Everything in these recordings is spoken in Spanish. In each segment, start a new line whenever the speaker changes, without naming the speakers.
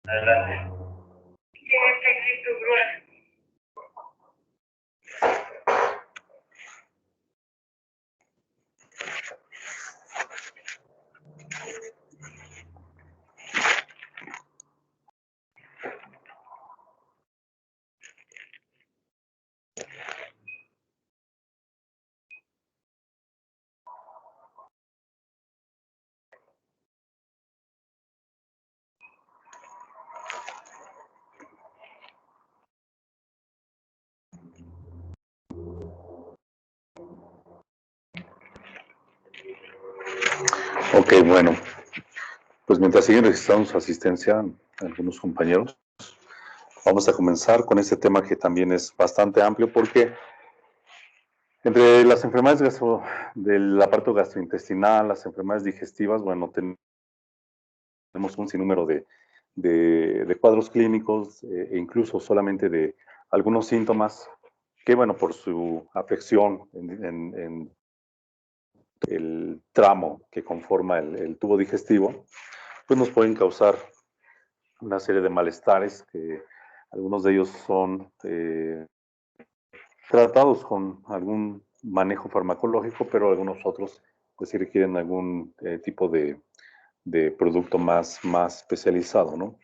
Adelante. Ok, bueno, pues mientras siguen registrando su asistencia algunos compañeros, vamos a comenzar con este tema que también es bastante amplio porque entre las enfermedades del aparato gastrointestinal, las enfermedades digestivas, bueno, tenemos un sinnúmero de cuadros clínicos e incluso solamente de algunos síntomas que, bueno, por su afección en el tramo que conforma el tubo digestivo, pues nos pueden causar una serie de malestares que algunos de ellos son tratados con algún manejo farmacológico, pero algunos otros pues sí requieren algún tipo de producto más especializado, ¿no?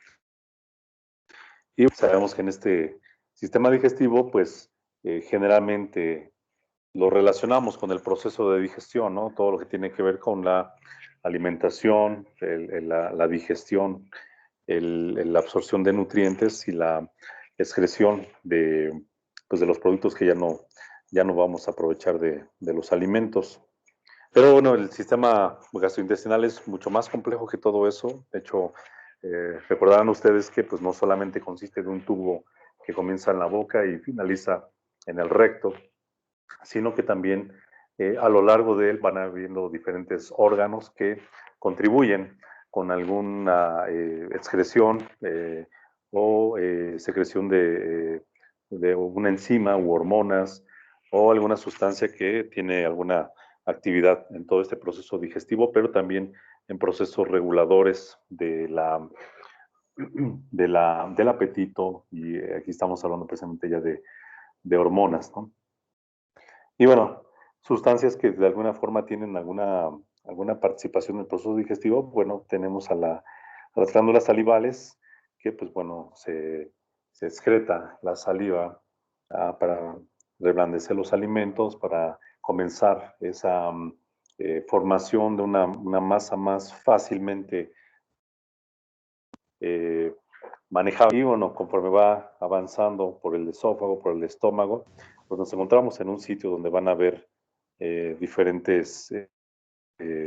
Y sabemos que en este sistema digestivo, pues generalmente lo relacionamos con el proceso de digestión, ¿no? Todo lo que tiene que ver con la alimentación, la digestión, la absorción de nutrientes y la excreción pues de los productos que ya no vamos a aprovechar de los alimentos. Pero bueno, el sistema gastrointestinal es mucho más complejo que todo eso. De hecho, recordarán ustedes que pues, no solamente consiste de un tubo que comienza en la boca y finaliza en el recto, sino que también a lo largo de él van habiendo diferentes órganos que contribuyen con alguna excreción o secreción de una enzima u hormonas o alguna sustancia que tiene alguna actividad en todo este proceso digestivo, pero también en procesos reguladores del apetito, y aquí estamos hablando precisamente ya de hormonas, ¿no? Y bueno, sustancias que de alguna forma tienen alguna participación en el proceso digestivo, bueno, tenemos a las glándulas salivales, que pues bueno, se excreta la saliva para reblandecer los alimentos, para comenzar esa formación de una masa más fácilmente eh, manejable. Y bueno, conforme va avanzando por el esófago, por el estómago, pues nos encontramos en un sitio donde van a haber diferentes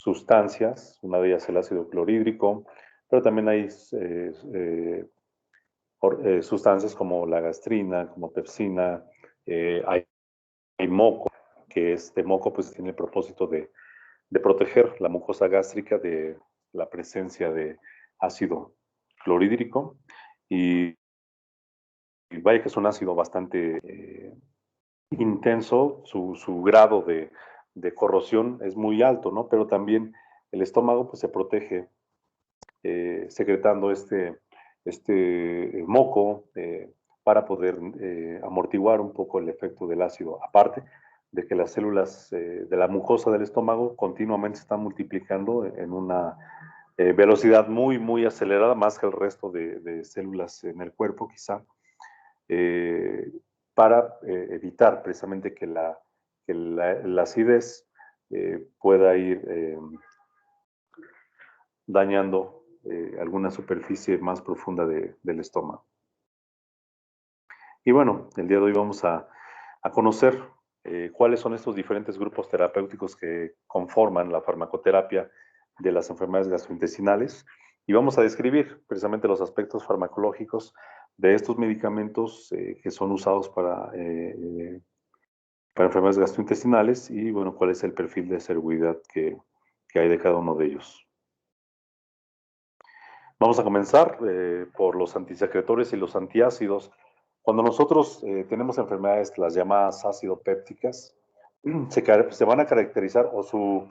sustancias, una de ellas es el ácido clorhídrico, pero también hay sustancias como la gastrina, como pepsina, hay moco, que este moco pues tiene el propósito de proteger la mucosa gástrica de la presencia de ácido clorhídrico, y vaya que es un ácido bastante intenso, su grado de corrosión es muy alto, ¿no? Pero también el estómago pues se protege secretando este moco para poder amortiguar un poco el efecto del ácido. Aparte de que las células de la mucosa del estómago continuamente se están multiplicando en una velocidad muy acelerada, más que el resto de células en el cuerpo quizá, para evitar precisamente que la acidez pueda ir dañando alguna superficie más profunda del estómago. Y bueno, el día de hoy vamos a conocer cuáles son estos diferentes grupos terapéuticos que conforman la farmacoterapia de las enfermedades gastrointestinales, y vamos a describir precisamente los aspectos farmacológicos de estos medicamentos que son usados para para enfermedades gastrointestinales y, bueno, cuál es el perfil de seguridad que hay de cada uno de ellos. Vamos a comenzar por los antisecretores y los antiácidos. Cuando nosotros tenemos enfermedades, las llamadas ácido-pépticas, se van a caracterizar o su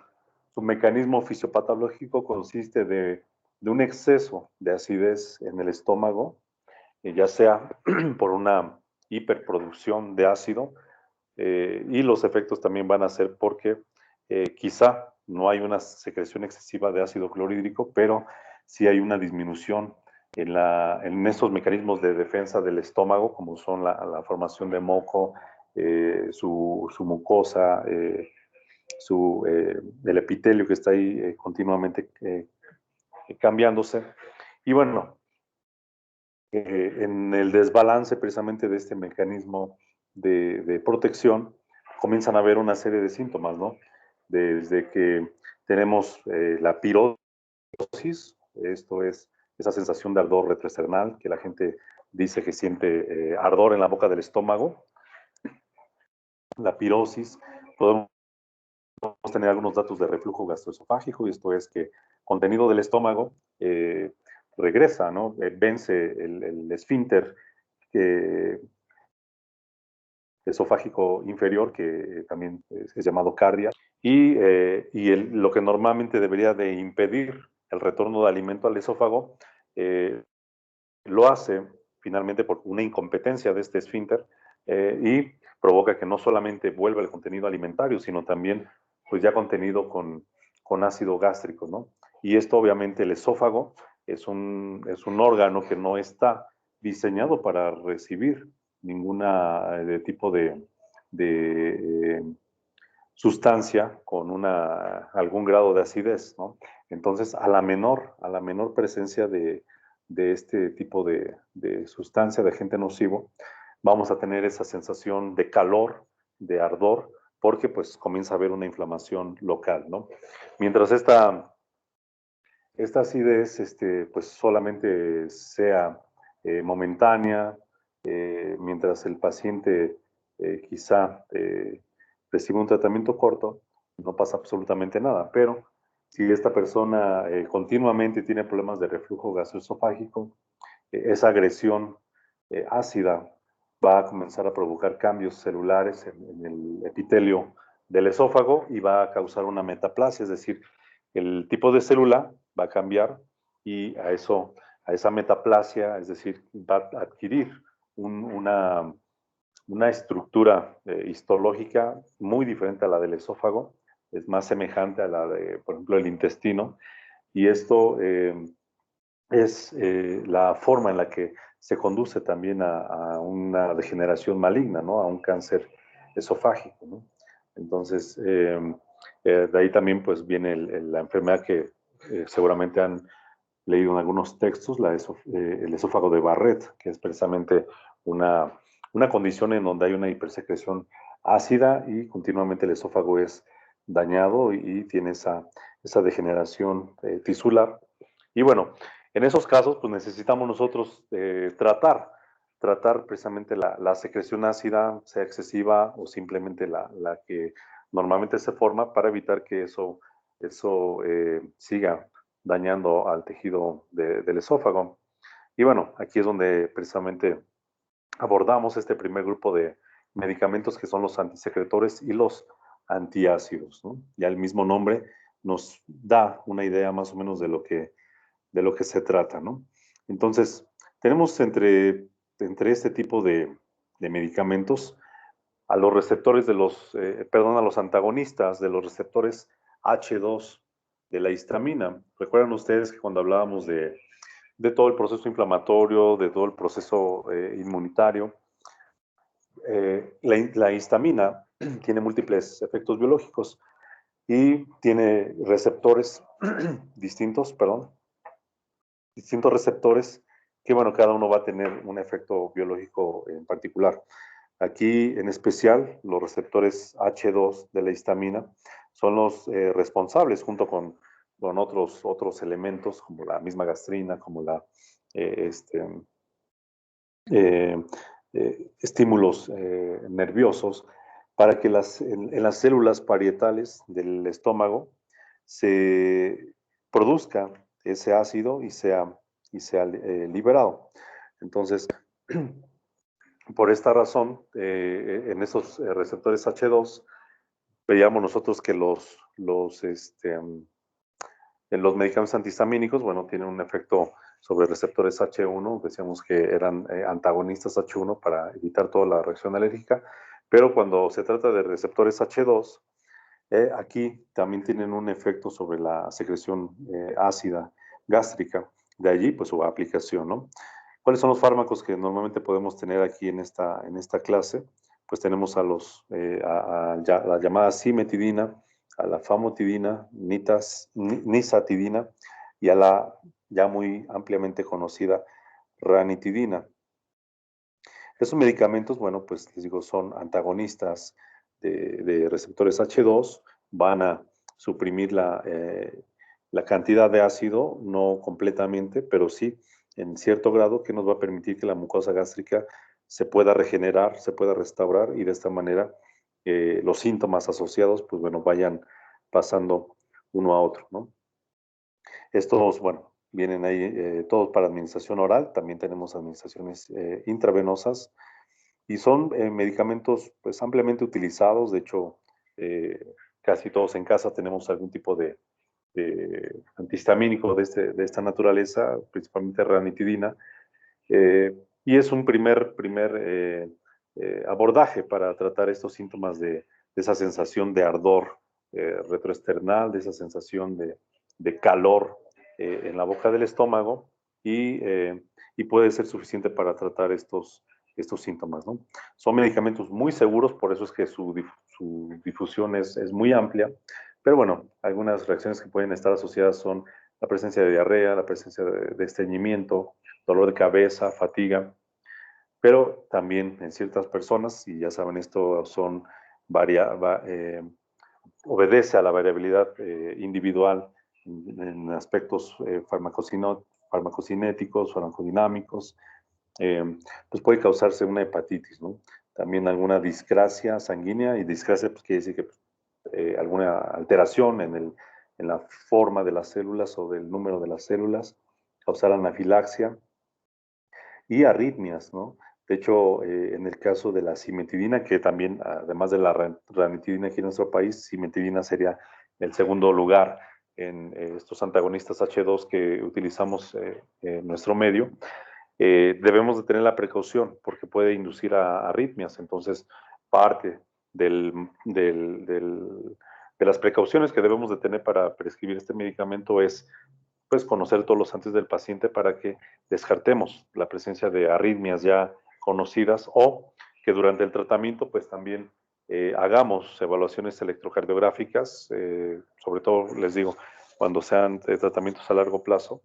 mecanismo fisiopatológico consiste de un exceso de acidez en el estómago, ya sea por una hiperproducción de ácido, y los efectos también van a ser porque quizá no hay una secreción excesiva de ácido clorhídrico, pero sí hay una disminución en estos mecanismos de defensa del estómago, como son la formación de moco, su mucosa, el epitelio que está ahí continuamente cambiándose. Y bueno, en el desbalance precisamente de este mecanismo de protección, comienzan a haber una serie de síntomas, ¿no? Desde que tenemos la pirosis, esto es esa sensación de ardor retroesternal, que la gente dice que siente ardor en la boca del estómago. La pirosis, podemos tener algunos datos de reflujo gastroesofágico, y esto es que contenido del estómago regresa, ¿no? Vence el esfínter esofágico inferior, que también es llamado cardia, y lo que normalmente debería de impedir el retorno de alimento al esófago, lo hace finalmente por una incompetencia de este esfínter, y provoca que no solamente vuelva el contenido alimentario, sino también pues ya contenido con ácido gástrico, ¿no? Y esto obviamente el esófago es un órgano que no está diseñado para recibir ninguna tipo de sustancia con algún grado de acidez, ¿no? Entonces, a la menor presencia de este tipo de sustancia, de agente nocivo, vamos a tener esa sensación de calor, de ardor, porque pues comienza a haber una inflamación local, ¿no? Mientras esta acidez pues solamente sea momentánea, mientras el paciente quizá recibe un tratamiento corto, no pasa absolutamente nada. Pero si esta persona continuamente tiene problemas de reflujo gastroesofágico, esa agresión ácida va a comenzar a provocar cambios celulares en el epitelio del esófago y va a causar una metaplasia, es decir, el tipo de célula va a cambiar y a esa metaplasia, es decir, va a adquirir una estructura histológica muy diferente a la del esófago, es más semejante a la de, por ejemplo, el intestino, y esto es la forma en la que se conduce también a una degeneración maligna, ¿no? A un cáncer esofágico, ¿no? Entonces, de ahí también pues viene la enfermedad que seguramente han leído en algunos textos, el esófago de Barrett, que es precisamente una condición en donde hay una hipersecreción ácida y continuamente el esófago es dañado y tiene esa degeneración tisular. Y bueno, en esos casos, pues necesitamos nosotros tratar precisamente la secreción ácida, sea excesiva o simplemente la que normalmente se forma, para evitar que eso siga dañando al tejido del esófago. Y bueno, aquí es donde precisamente abordamos este primer grupo de medicamentos, que son los antisecretores y los antiácidos, ¿no? Ya el mismo nombre nos da una idea más o menos de lo que se trata, ¿no? Entonces, tenemos entre este tipo de medicamentos a los receptores a los antagonistas de los receptores H2 de la histamina. Recuerdan ustedes que cuando hablábamos de todo el proceso inflamatorio, de todo el proceso inmunitario, la histamina tiene múltiples efectos biológicos y tiene receptores distintos, perdón, distintos receptores que, bueno, cada uno va a tener un efecto biológico en particular. Aquí, en especial, los receptores H2 de la histamina son los responsables, junto con otros elementos, como la misma gastrina, como eh, este, eh, estímulos nerviosos, para que en las células parietales del estómago se produzca ese ácido y sea liberado. Entonces, por esta razón, en esos receptores H2, veíamos nosotros que en los medicamentos antihistamínicos, bueno, tienen un efecto sobre receptores H1, decíamos que eran antagonistas H1 para evitar toda la reacción alérgica, pero cuando se trata de receptores H2, aquí también tienen un efecto sobre la secreción ácida gástrica, de allí pues su aplicación, ¿no? ¿Cuáles son los fármacos que normalmente podemos tener aquí en esta clase? Pues tenemos a la llamada cimetidina, a la famotidina, nisatidina y a la ya muy ampliamente conocida ranitidina. Esos medicamentos, bueno, pues les digo, son antagonistas de receptores H2, van a suprimir la cantidad de ácido, no completamente, pero sí en cierto grado, que nos va a permitir que la mucosa gástrica se pueda regenerar, se pueda restaurar y de esta manera los síntomas asociados, pues bueno, vayan pasando uno a otro, ¿no? Estos, bueno, vienen ahí todos para administración oral, también tenemos administraciones intravenosas y son medicamentos pues ampliamente utilizados, de hecho casi todos en casa tenemos algún tipo de antihistamínico de esta naturaleza, principalmente ranitidina, y es un primer abordaje para tratar estos síntomas de esa sensación de ardor retroesternal, de esa sensación de calor en la boca del estómago y puede ser suficiente para tratar estos síntomas, ¿no? Son medicamentos muy seguros, por eso es que su difusión es muy amplia, pero bueno, algunas reacciones que pueden estar asociadas son la presencia de diarrea, la presencia de estreñimiento, dolor de cabeza, fatiga, pero también en ciertas personas, y ya saben, esto obedece a la variabilidad individual en aspectos farmacocinéticos, farmacodinámicos, pues puede causarse una hepatitis, ¿no? También alguna discrasia sanguínea, y discrasia pues, quiere decir que alguna alteración en la forma de las células o del número de las células, causar anafilaxia y arritmias, ¿no? De hecho, en el caso de la cimetidina, que también, además de la ranitidina aquí en nuestro país, cimetidina sería el segundo lugar en estos antagonistas H2 que utilizamos en nuestro medio, debemos de tener la precaución porque puede inducir a arritmias. Entonces, parte de las precauciones que debemos de tener para prescribir este medicamento es pues conocer todos los antes del paciente para que descartemos la presencia de arritmias ya conocidas o que durante el tratamiento pues también hagamos evaluaciones electrocardiográficas, sobre todo les digo, cuando sean tratamientos a largo plazo,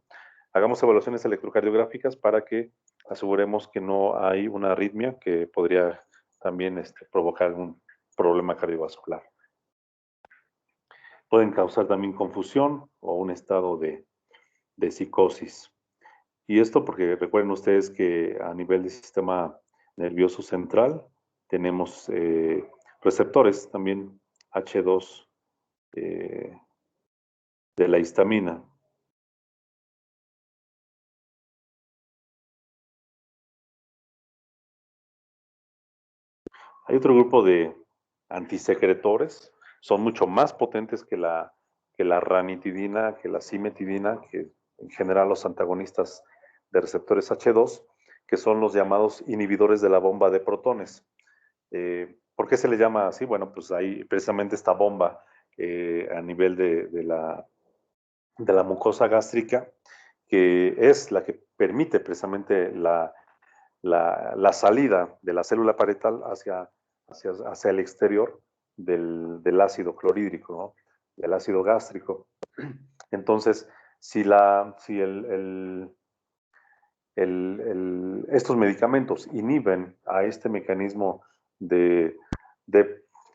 hagamos evaluaciones electrocardiográficas para que aseguremos que no hay una arritmia que podría también provocar algún problema cardiovascular. Pueden causar también confusión o un estado de psicosis. Y esto porque recuerden ustedes que a nivel del sistema nervioso central tenemos receptores también H2 de la histamina. Hay otro grupo de antisecretores, son mucho más potentes que la ranitidina, que la cimetidina, que en general los antagonistas de receptores H2, que son los llamados inhibidores de la bomba de protones. ¿Por qué se le llama así? Bueno, pues hay precisamente esta bomba a nivel de la mucosa gástrica, que es la que permite precisamente la salida de la célula parietal hacia el exterior del ácido clorhídrico, ¿no? Del ácido gástrico. Entonces, si estos medicamentos inhiben a este mecanismo de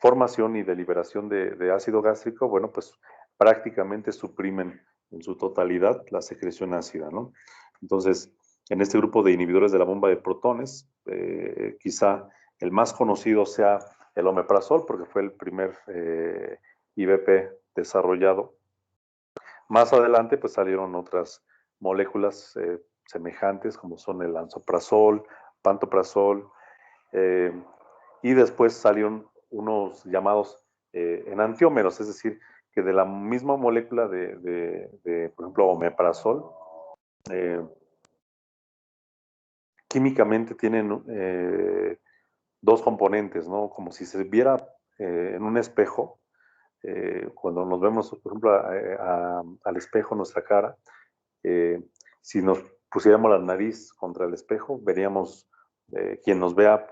formación y de liberación de ácido gástrico, bueno, pues prácticamente suprimen en su totalidad la secreción ácida, ¿no? Entonces, en este grupo de inhibidores de la bomba de protones, quizá el más conocido sea el omeprazol, porque fue el primer IBP desarrollado. Más adelante, pues salieron otras moléculas semejantes, como son el lansoprazol, pantoprazol, y después salieron unos llamados enantiómeros, es decir, que de la misma molécula por ejemplo, omeprazol, químicamente tienen dos componentes, ¿no? Como si se viera en un espejo, cuando nos vemos, por ejemplo, al espejo nuestra cara, si nos pusiéramos la nariz contra el espejo, veríamos, quien nos vea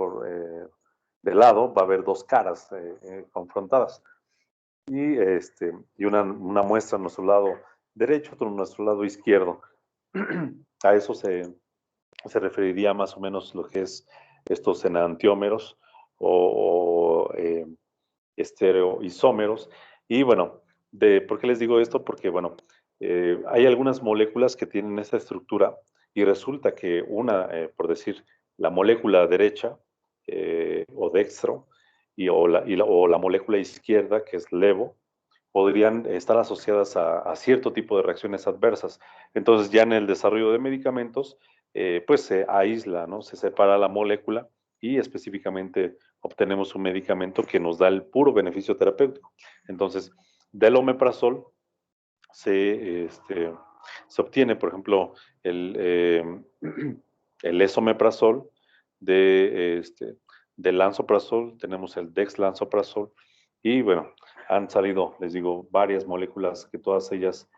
de lado, va a ver dos caras confrontadas. Y una muestra a nuestro lado derecho, otra a nuestro lado izquierdo. A eso se referiría más o menos lo que es estos enantiómeros o estereoisómeros. Y bueno, ¿por qué les digo esto? Porque, bueno, hay algunas moléculas que tienen esta estructura y resulta que por decir, la molécula derecha o dextro o la molécula izquierda, que es levo, podrían estar asociadas a cierto tipo de reacciones adversas. Entonces, ya en el desarrollo de medicamentos, pues se aísla, ¿no? Se separa la molécula y específicamente obtenemos un medicamento que nos da el puro beneficio terapéutico. Entonces, del omeprazol se obtiene, por ejemplo, el esomeprazol, del lansoprazol, tenemos el dexlansoprazol, y bueno, han salido, les digo, varias moléculas que todas ellas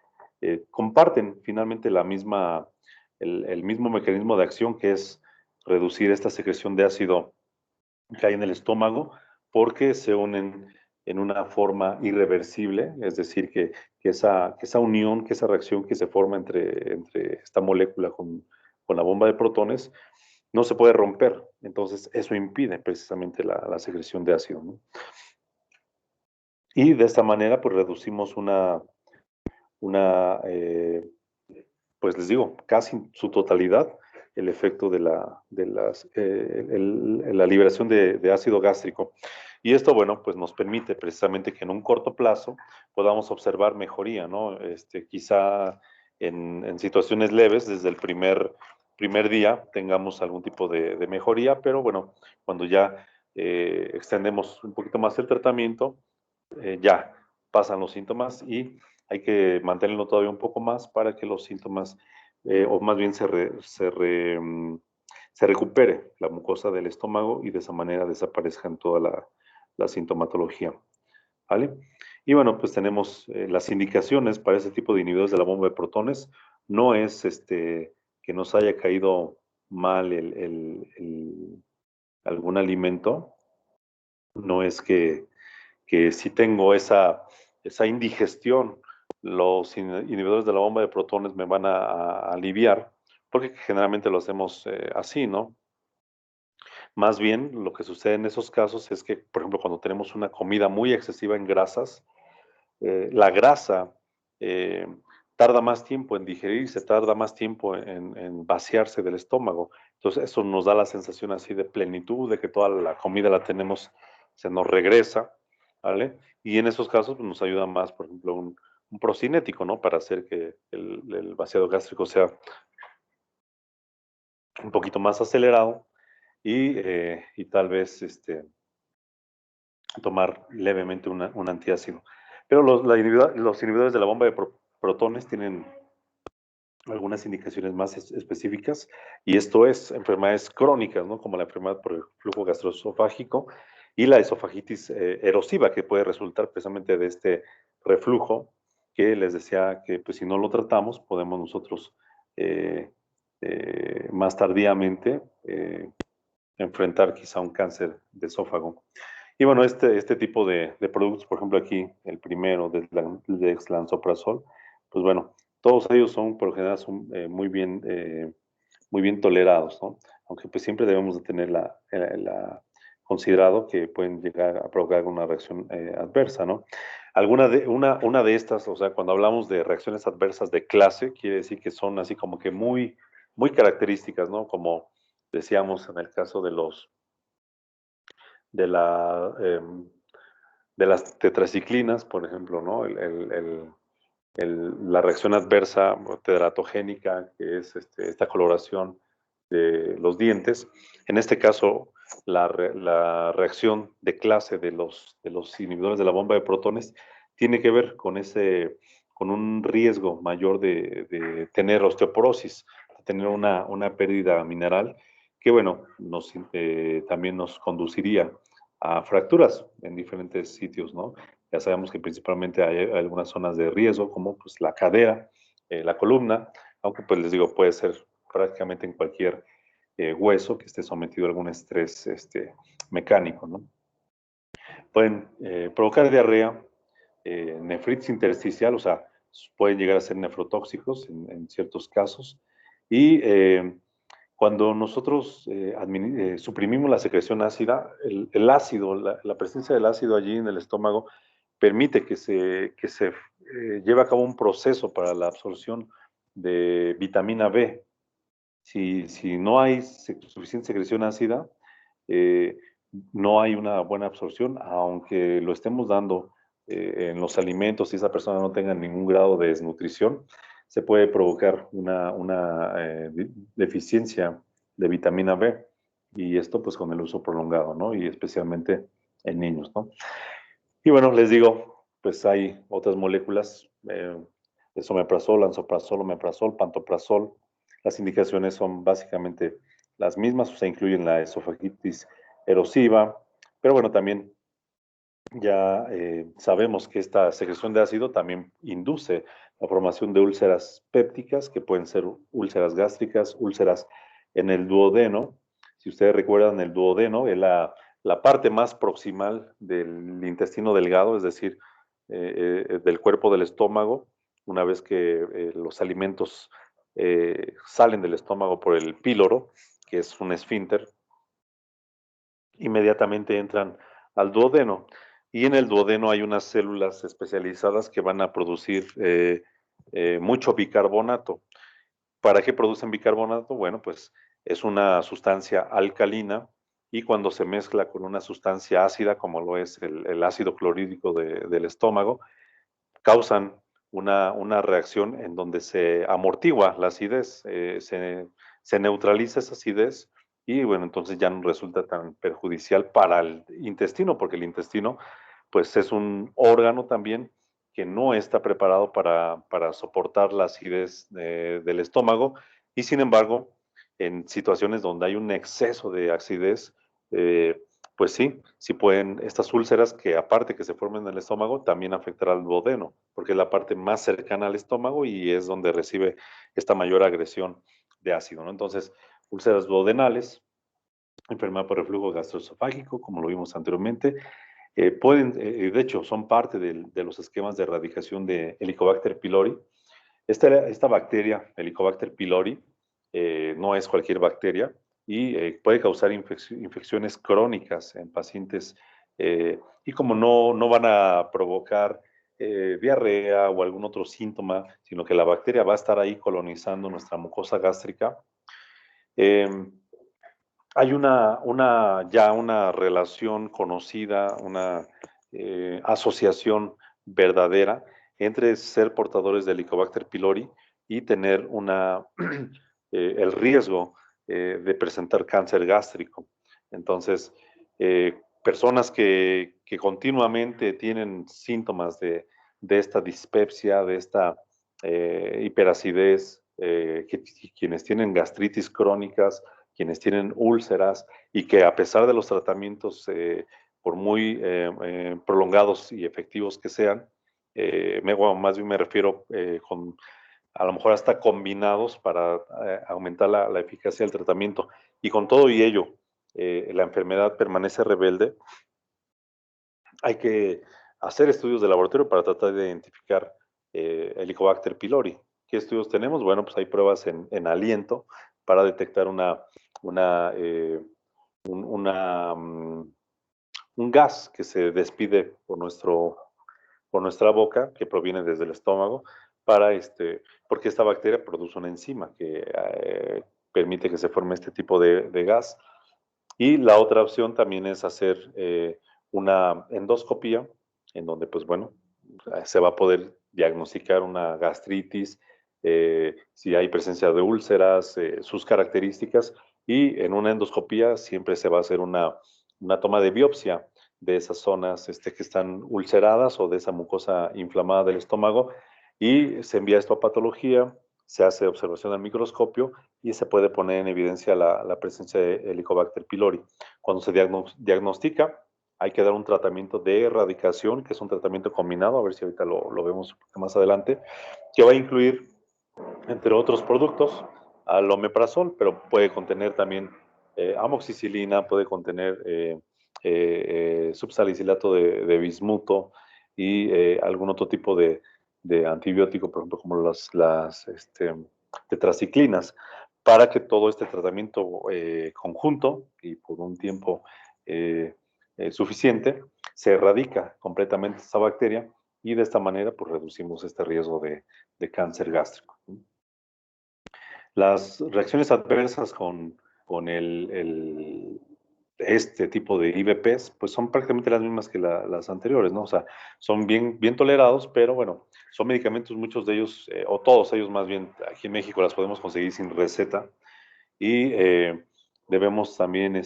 comparten finalmente el mismo mecanismo de acción, que es reducir esta secreción de ácido que hay en el estómago, porque se unen en una forma irreversible, es decir, que esa unión, que esa reacción que se forma entre esta molécula con la bomba de protones, no se puede romper. Entonces, eso impide precisamente la secreción de ácido, ¿no? Y de esta manera, pues reducimos pues les digo, casi en su totalidad, el efecto de la liberación de ácido gástrico. Y esto, bueno, pues nos permite precisamente que en un corto plazo podamos observar mejoría, ¿no? Quizá en situaciones leves, desde el primer día tengamos algún tipo de mejoría, pero bueno, cuando ya extendemos un poquito más el tratamiento, ya pasan los síntomas y hay que mantenerlo todavía un poco más para que los síntomas, o más bien se recupere la mucosa del estómago y de esa manera desaparezcan toda la sintomatología. ¿Vale? Y bueno, pues tenemos las indicaciones para ese tipo de inhibidores de la bomba de protones. No es que nos haya caído mal algún alimento, no es que si tengo esa indigestión, los inhibidores de la bomba de protones me van a aliviar, porque generalmente lo hacemos así, ¿no? Más bien, lo que sucede en esos casos es que, por ejemplo, cuando tenemos una comida muy excesiva en grasas, la grasa eh, tarda más tiempo en digerirse, tarda más tiempo en vaciarse del estómago. Entonces, eso nos da la sensación así de plenitud, de que toda la comida la tenemos, se nos regresa, ¿vale? Y en esos casos pues, nos ayuda más, por ejemplo, un procinético, ¿no? Para hacer que el vaciado gástrico sea un poquito más acelerado y tal vez tomar levemente un antiácido. Pero los inhibidores de la bomba de protones tienen algunas indicaciones más específicas, y esto es enfermedades crónicas, ¿no? Como la enfermedad por el flujo gastroesofágico y la esofagitis erosiva, que puede resultar precisamente de este reflujo, que les decía que pues, si no lo tratamos, podemos nosotros más tardíamente enfrentar quizá un cáncer de esófago. Y bueno, este tipo de productos, por ejemplo aquí el primero del dexlansoprazol, pues bueno, todos ellos son, por lo general, son muy bien tolerados, ¿no? Aunque pues siempre debemos de tener considerado que pueden llegar a provocar una reacción adversa, ¿no? Una de estas, o sea, cuando hablamos de reacciones adversas de clase, quiere decir que son así como que muy características, ¿no? Como decíamos en el caso de de las tetraciclinas, por ejemplo, ¿no? La reacción adversa teratogénica, que es esta coloración de los dientes. En este caso, la reacción de clase de los inhibidores de la bomba de protones tiene que ver con un riesgo mayor de tener osteoporosis, de tener una pérdida mineral que, bueno, también nos conduciría a fracturas en diferentes sitios, ¿no? Ya sabemos que principalmente hay algunas zonas de riesgo, como pues la cadera, la columna, aunque pues les digo, puede ser prácticamente en cualquier hueso que esté sometido a algún estrés mecánico, ¿no? Pueden provocar diarrea, nefritis intersticial, o sea, pueden llegar a ser nefrotóxicos en ciertos casos. Y cuando nosotros suprimimos la secreción ácida, el ácido, la presencia del ácido allí en el estómago permite que se lleve a cabo un proceso para la absorción de vitamina B. Si no hay suficiente secreción ácida, eh, no hay una buena absorción, aunque lo estemos dando en los alimentos y esa persona no tenga ningún grado de desnutrición, se puede provocar una deficiencia de vitamina B, y esto pues con el uso prolongado, ¿no? Y especialmente en niños, ¿no? Y bueno, les digo, pues hay otras moléculas, esomeprazol, lansoprazol, omeprazol, pantoprazol. Las indicaciones son básicamente las mismas, o sea, incluyen la esofagitis erosiva, pero bueno, también ya sabemos que esta secreción de ácido también induce la formación de úlceras pépticas, que pueden ser úlceras gástricas, úlceras en el duodeno. Si ustedes recuerdan, el duodeno es la parte más proximal del intestino delgado, es decir, del cuerpo del estómago. Una vez que los alimentos salen del estómago por el píloro, que es un esfínter, inmediatamente entran al duodeno. Y en el duodeno hay unas células especializadas que van a producir mucho bicarbonato. ¿Para qué producen bicarbonato? Bueno, pues es una sustancia alcalina, y cuando se mezcla con una sustancia ácida, como lo es el ácido clorhídrico del estómago, causan una reacción en donde se amortigua la acidez, se neutraliza esa acidez, y bueno, entonces ya no resulta tan perjudicial para el intestino, porque el intestino pues es un órgano también que no está preparado para soportar la acidez del estómago, y sin embargo, en situaciones donde hay un exceso de acidez, eh, pues sí pueden, estas úlceras que aparte que se formen en el estómago, también afectará al duodeno, porque es la parte más cercana al estómago y es donde recibe esta mayor agresión de ácido, ¿no? Entonces, úlceras duodenales, enfermedad por reflujo gastroesofágico, como lo vimos anteriormente, de hecho, son parte de los esquemas de erradicación de Helicobacter pylori. Esta bacteria, Helicobacter pylori, no es cualquier bacteria, y puede causar infecciones crónicas en pacientes, y como no van a provocar diarrea o algún otro síntoma, sino que la bacteria va a estar ahí colonizando nuestra mucosa gástrica. eh, Hay ya una relación conocida, una asociación verdadera entre ser portadores de Helicobacter pylori y tener el riesgo de presentar cáncer gástrico. Entonces, personas que continuamente tienen síntomas de esta dispepsia, de esta hiperacidez, quienes tienen gastritis crónicas, quienes tienen úlceras, y que a pesar de los tratamientos, por muy prolongados y efectivos que sean, más bien me refiero a lo mejor hasta combinados para aumentar la eficacia del tratamiento, y con todo y ello, la enfermedad permanece rebelde, hay que hacer estudios de laboratorio para tratar de identificar Helicobacter pylori. ¿Qué estudios tenemos? Bueno, pues hay pruebas en aliento para detectar una, eh, un, una, mm, un gas que se despide por nuestra boca, que proviene desde el estómago, porque esta bacteria produce una enzima que permite que se forme este tipo de gas. Y la otra opción también es hacer una endoscopía, en donde, pues bueno, se va a poder diagnosticar una gastritis, si hay presencia de úlceras, sus características, y en una endoscopía siempre se va a hacer una toma de biopsia de esas zonas que están ulceradas o de esa mucosa inflamada del estómago, y se envía esto a patología, se hace observación al microscopio y se puede poner en evidencia la presencia de Helicobacter pylori. Cuando se diagnostica, hay que dar un tratamiento de erradicación, que es un tratamiento combinado, a ver si ahorita lo vemos un poco más adelante, que va a incluir, entre otros productos, al omeprazol, pero puede contener también amoxicilina, puede contener subsalicilato de bismuto y algún otro tipo de antibiótico, por ejemplo, como las tetraciclinas, para que todo este tratamiento conjunto y por un tiempo suficiente se erradica completamente esta bacteria y de esta manera pues reducimos este riesgo de cáncer gástrico. Las reacciones adversas con este tipo de IVPs, pues son prácticamente las mismas que las anteriores, ¿no? O sea, son bien tolerados, pero bueno, son medicamentos, muchos de ellos, o todos ellos más bien, aquí en México las podemos conseguir sin receta y debemos también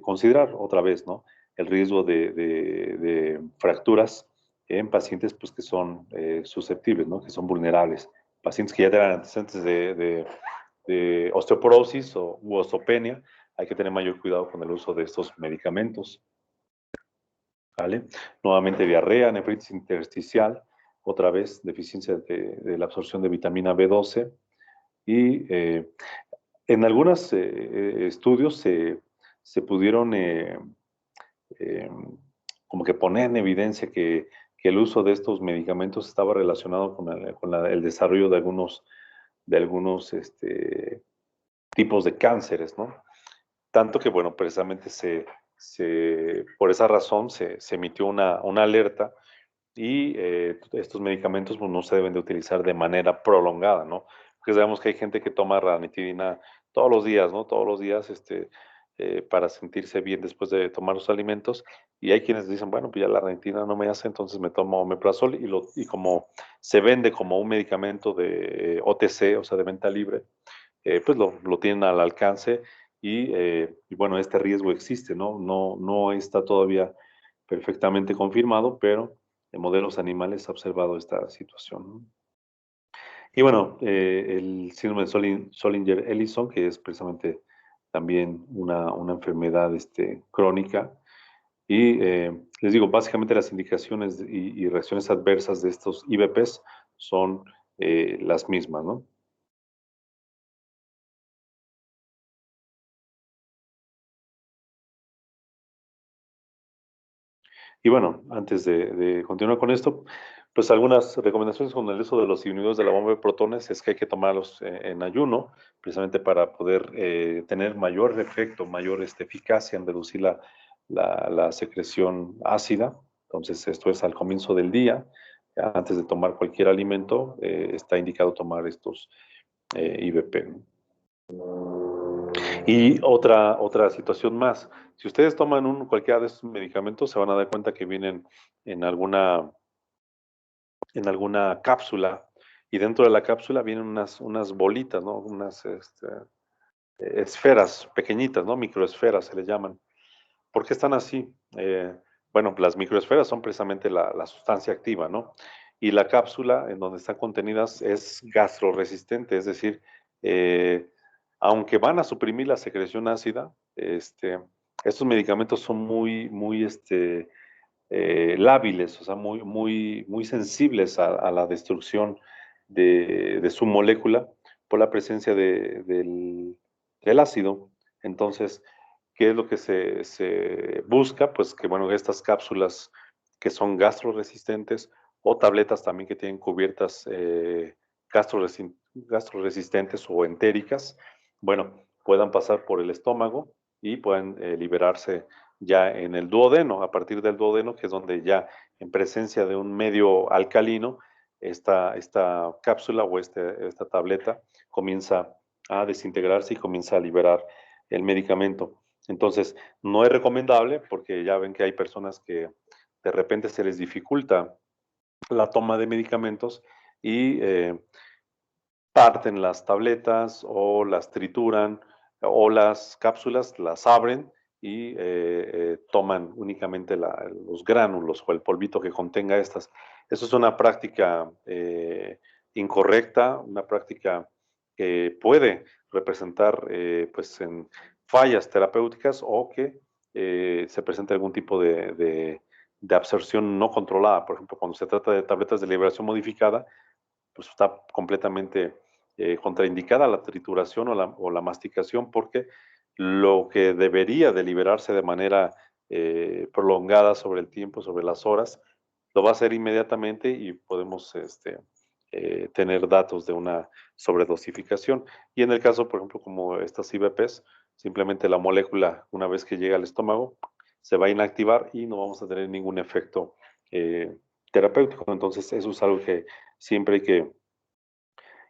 considerar otra vez, ¿no? El riesgo de fracturas en pacientes pues, que son susceptibles, ¿no? Que son vulnerables. Pacientes que ya tienen antecedentes de osteoporosis u osteopenia, hay que tener mayor cuidado con el uso de estos medicamentos. ¿Vale? Nuevamente diarrea, nefritis intersticial, otra vez deficiencia de la absorción de vitamina B12 y en algunos estudios se pudieron eh, como que poner en evidencia que el uso de estos medicamentos estaba relacionado con el desarrollo de algunos tipos de cánceres, ¿no? Tanto que, bueno, precisamente por esa razón se emitió una alerta y estos medicamentos pues, no se deben de utilizar de manera prolongada, ¿no? Porque sabemos que hay gente que toma ranitidina todos los días, ¿no? Todos los días, para sentirse bien después de tomar los alimentos, y hay quienes dicen, bueno, pues ya la ranitidina no me hace, entonces me tomo omeprazol, y como se vende como un medicamento de OTC, o sea, de venta libre, pues lo tienen al alcance, y bueno, este riesgo existe, ¿no? No está todavía perfectamente confirmado, pero en modelos animales se ha observado esta situación, ¿no? Y bueno, el síndrome de Solinger-Ellison, que es precisamente también una enfermedad crónica. Y les digo, básicamente las indicaciones y reacciones adversas de estos IVPs son las mismas, ¿no? Y bueno, antes de continuar con esto, pues algunas recomendaciones con el uso de los inhibidores de la bomba de protones es que hay que tomarlos en ayuno, precisamente para poder tener mayor efecto, mayor eficacia en reducir la secreción ácida. Entonces, esto es al comienzo del día, antes de tomar cualquier alimento, está indicado tomar estos IVP, ¿no? Y otra situación más, si ustedes toman cualquiera de estos medicamentos, se van a dar cuenta que vienen en alguna, en alguna cápsula, y dentro de la cápsula vienen unas bolitas, ¿no? Unas esferas pequeñitas, ¿no? Microesferas se les llaman. ¿Por qué están así? Bueno, las microesferas son precisamente la sustancia activa, ¿no? Y la cápsula en donde están contenidas es gastroresistente, es decir, eh, aunque van a suprimir la secreción ácida, estos medicamentos son muy lábiles, o sea, muy sensibles a la destrucción de su molécula por la presencia del ácido. Entonces, ¿qué es lo que se busca? Pues que, bueno, estas cápsulas que son gastroresistentes o tabletas también que tienen cubiertas gastroresistentes o entéricas, bueno, puedan pasar por el estómago y puedan liberarse ya en el duodeno, a partir del duodeno, que es donde ya en presencia de un medio alcalino, esta cápsula o esta tableta comienza a desintegrarse y comienza a liberar el medicamento. Entonces, no es recomendable porque ya ven que hay personas que de repente se les dificulta la toma de medicamentos y parten las tabletas o las trituran o las cápsulas, las abren y toman únicamente los gránulos o el polvito que contenga estas. Eso es una práctica incorrecta, una práctica que puede representar pues en fallas terapéuticas o que se presente algún tipo de absorción no controlada. Por ejemplo, cuando se trata de tabletas de liberación modificada, pues está completamente contraindicada la trituración o la masticación porque lo que debería de liberarse de manera prolongada sobre el tiempo, sobre las horas, lo va a hacer inmediatamente y podemos tener datos de una sobredosificación. Y en el caso, por ejemplo, como estas IBPs, simplemente la molécula, una vez que llega al estómago, se va a inactivar y no vamos a tener ningún efecto terapéutico. Entonces, eso es algo que siempre hay que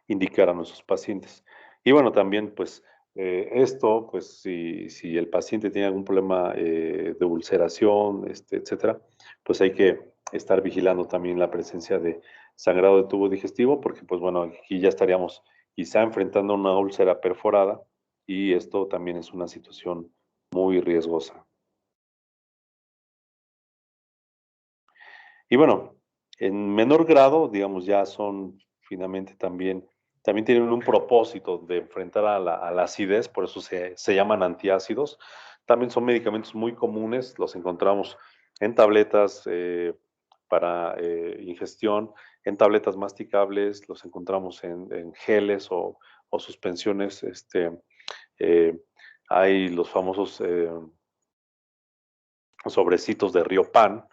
indicar a nuestros pacientes. Y bueno, también pues esto, pues si el paciente tiene algún problema de ulceración, etcétera, pues hay que estar vigilando también la presencia de sangrado de tubo digestivo, porque pues bueno, aquí ya estaríamos quizá enfrentando una úlcera perforada y esto también es una situación muy riesgosa. Y bueno, en menor grado, digamos, ya son finalmente también tienen un propósito de enfrentar a la acidez, por eso se llaman antiácidos. También son medicamentos muy comunes, los encontramos en tabletas para ingestión, en tabletas masticables, los encontramos en geles o suspensiones. Eh, Hay los famosos sobrecitos de Riopan,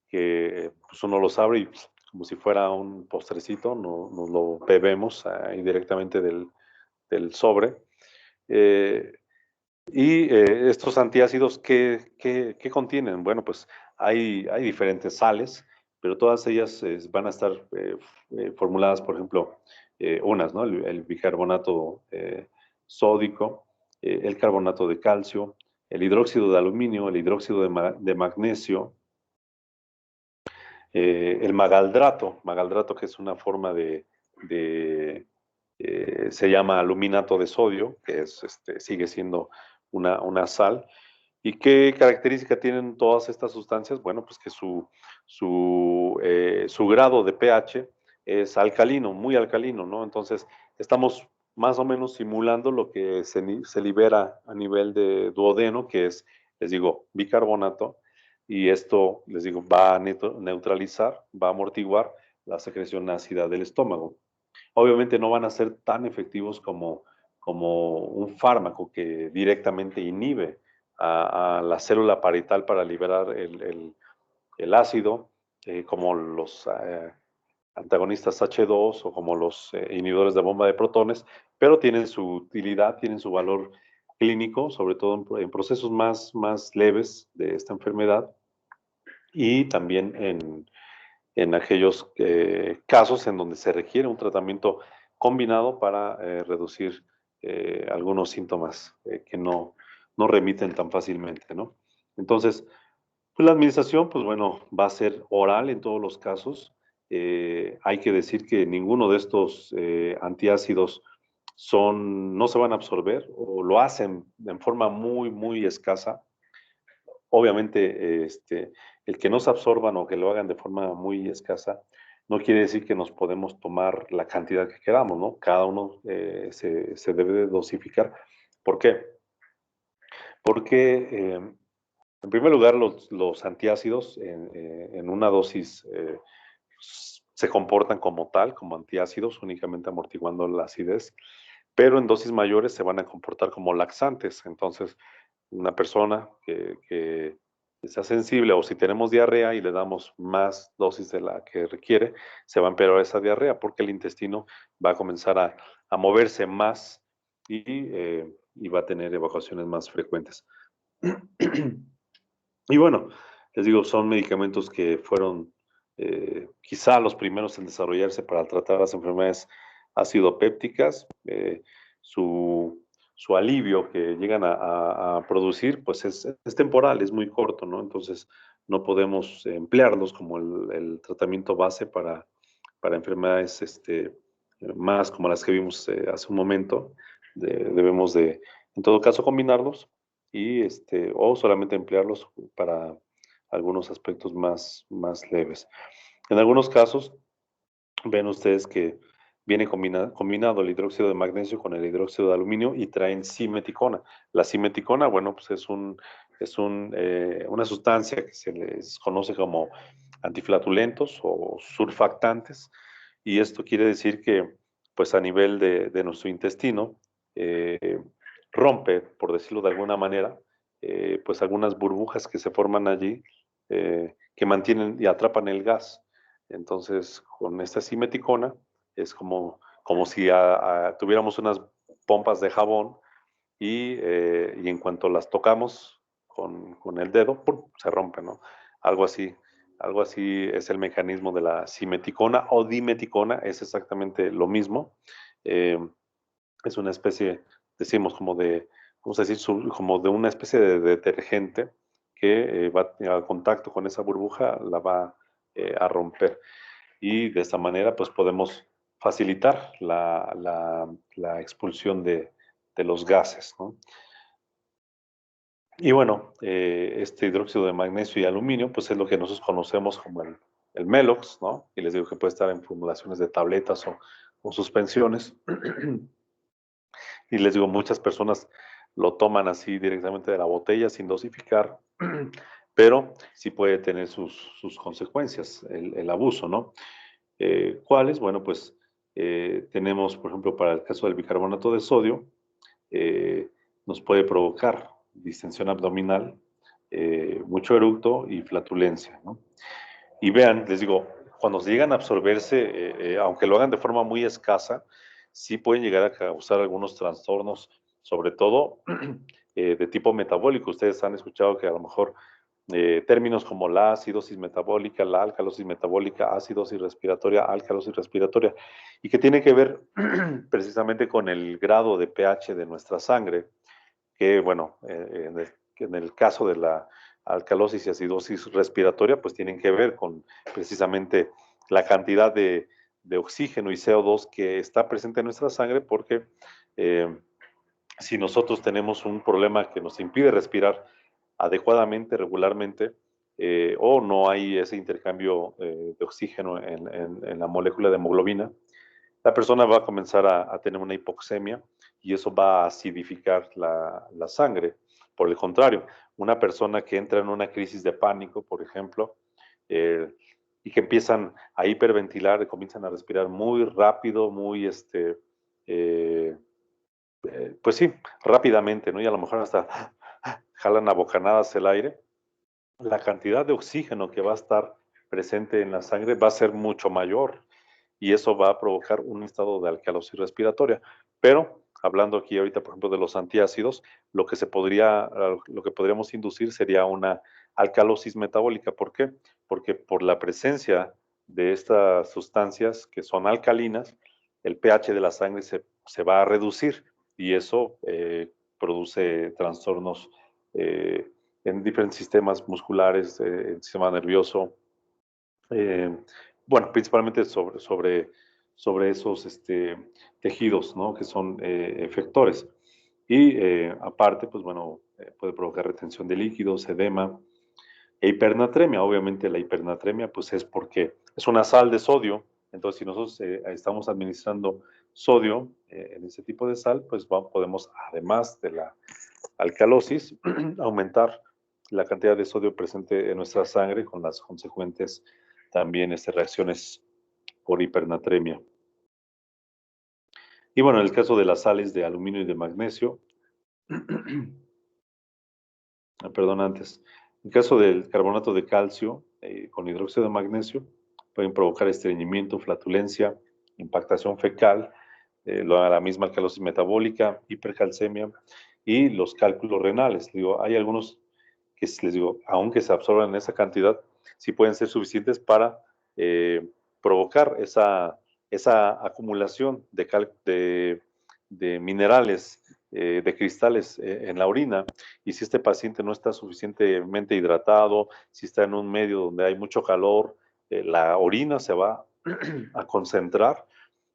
que pues uno los abre y pues, como si fuera un postrecito, nos lo bebemos ahí directamente del sobre. Eh, estos antiácidos, ¿qué contienen? Bueno, pues hay diferentes sales, pero todas ellas van a estar formuladas, por ejemplo, unas, ¿no? El bicarbonato sódico, el carbonato de calcio, el hidróxido de aluminio, el hidróxido de magnesio, el magaldrato que es una forma se llama aluminato de sodio, que sigue siendo una sal. ¿Y qué característica tienen todas estas sustancias? Bueno, pues que su grado de pH es alcalino, muy alcalino, ¿no? Entonces, estamos más o menos simulando lo que se libera a nivel de duodeno, que es, les digo, bicarbonato, y esto, les digo, va a neutralizar, va a amortiguar la secreción ácida del estómago. Obviamente no van a ser tan efectivos como un fármaco que directamente inhibe a la célula parietal para liberar el ácido, como los antagonistas H2 o como los inhibidores de bomba de protones, pero tienen su utilidad, tienen su valor clínico, sobre todo en procesos más leves de esta enfermedad y también en aquellos casos en donde se requiere un tratamiento combinado para reducir algunos síntomas que no remiten tan fácilmente, ¿no? Entonces, pues la administración, pues bueno, va a ser oral en todos los casos. Hay que decir que ninguno de estos antiácidos no se van a absorber o lo hacen en forma muy escasa. Obviamente, el que no se absorban o que lo hagan de forma muy escasa, no quiere decir que nos podemos tomar la cantidad que queramos, ¿no? Cada uno se debe de dosificar. ¿Por qué? Porque, en primer lugar, los antiácidos en una dosis se comportan como tal, como antiácidos, únicamente amortiguando la acidez, pero en dosis mayores se van a comportar como laxantes. Entonces, una persona que sea sensible o si tenemos diarrea y le damos más dosis de la que requiere, se va a empeorar esa diarrea porque el intestino va a comenzar a moverse más y va a tener evacuaciones más frecuentes. Y bueno, les digo, son medicamentos que fueron quizá los primeros en desarrollarse para tratar las enfermedades acidopépticas. Su, su alivio que llegan a producir, pues es temporal, es muy corto, ¿no? Entonces, no podemos emplearlos como el tratamiento base para enfermedades más como las que vimos hace un momento. Debemos de, en todo caso, combinarlos y o solamente emplearlos para algunos aspectos más leves. En algunos casos, ven ustedes que viene combinado el hidróxido de magnesio con el hidróxido de aluminio y traen simeticona. La simeticona, bueno, pues una sustancia que se les conoce como antiflatulentos o surfactantes, y esto quiere decir que, pues a nivel de nuestro intestino, eh, rompe, por decirlo de alguna manera, pues algunas burbujas que se forman allí, que mantienen y atrapan el gas. Entonces, con esta simeticona es como si tuviéramos unas pompas de jabón y en cuanto las tocamos con el dedo, ¡pum!, se rompe, ¿no? Algo así, algo así es el mecanismo de la simeticona o dimeticona, es exactamente lo mismo. Eh, es una especie, decimos, vamos a decir, como de una especie de detergente que va a contacto con esa burbuja, la va a romper. Y de esta manera, pues podemos facilitar la expulsión de los gases, ¿no? Y bueno, este hidróxido de magnesio y aluminio, pues es lo que nosotros conocemos como el Melox, ¿no? Y les digo que puede estar en formulaciones de tabletas o suspensiones. Y les digo, muchas personas lo toman así directamente de la botella sin dosificar, pero sí puede tener sus consecuencias el abuso, ¿no? ¿Cuáles? Bueno, pues tenemos, por ejemplo, para el caso del bicarbonato de sodio, eh, nos puede provocar distensión abdominal, mucho eructo y flatulencia, ¿no? Y vean, les digo, cuando se llegan a absorberse, aunque lo hagan de forma muy escasa, sí pueden llegar a causar algunos trastornos, sobre todo de tipo metabólico. Ustedes han escuchado que a lo mejor términos como la acidosis metabólica, la alcalosis metabólica, acidosis respiratoria, alcalosis respiratoria, y que tiene que ver precisamente con el grado de pH de nuestra sangre, que bueno, en el caso de la alcalosis y acidosis respiratoria, pues tienen que ver con precisamente la cantidad de oxígeno y CO2 que está presente en nuestra sangre, porque eh, si nosotros tenemos un problema que nos impide respirar adecuadamente, regularmente, o no hay ese intercambio de oxígeno en la molécula de hemoglobina, la persona va a comenzar a tener una hipoxemia y eso va a acidificar la sangre. Por el contrario, una persona que entra en una crisis de pánico, por ejemplo, eh, y que empiezan a hiperventilar, comienzan a respirar muy rápido, muy, pues sí, rápidamente, ¿no? Y a lo mejor hasta jalan a bocanadas el aire, la cantidad de oxígeno que va a estar presente en la sangre va a ser mucho mayor y eso va a provocar un estado de alcalosis respiratoria. Pero hablando aquí ahorita, por ejemplo, de los antiácidos, lo que podríamos inducir sería una alcalosis metabólica. ¿Por qué? Porque por la presencia de estas sustancias que son alcalinas, el pH de la sangre se va a reducir y eso produce trastornos eh, en diferentes sistemas musculares, el sistema nervioso, eh, bueno, principalmente sobre esos tejidos, ¿no? Que son efectores. Y aparte, pues bueno, puede provocar retención de líquidos, edema e hipernatremia. Obviamente la hipernatremia pues es porque es una sal de sodio. Entonces, si nosotros estamos administrando sodio en ese tipo de sal, pues podemos, además de la alcalosis, aumentar la cantidad de sodio presente en nuestra sangre con las consecuentes también reacciones por hipernatremia. Y bueno, en el caso de las sales de aluminio y de magnesio, perdón, antes, en el caso del carbonato de calcio con hidróxido de magnesio, pueden provocar estreñimiento, flatulencia, impactación fecal, la misma alcalosis metabólica, hipercalcemia y los cálculos renales. Digo, hay algunos que les digo, aunque se absorban en esa cantidad, sí pueden ser suficientes para provocar esa acumulación de minerales de cristales en la orina, y si este paciente no está suficientemente hidratado, si está en un medio donde hay mucho calor, la orina se va a concentrar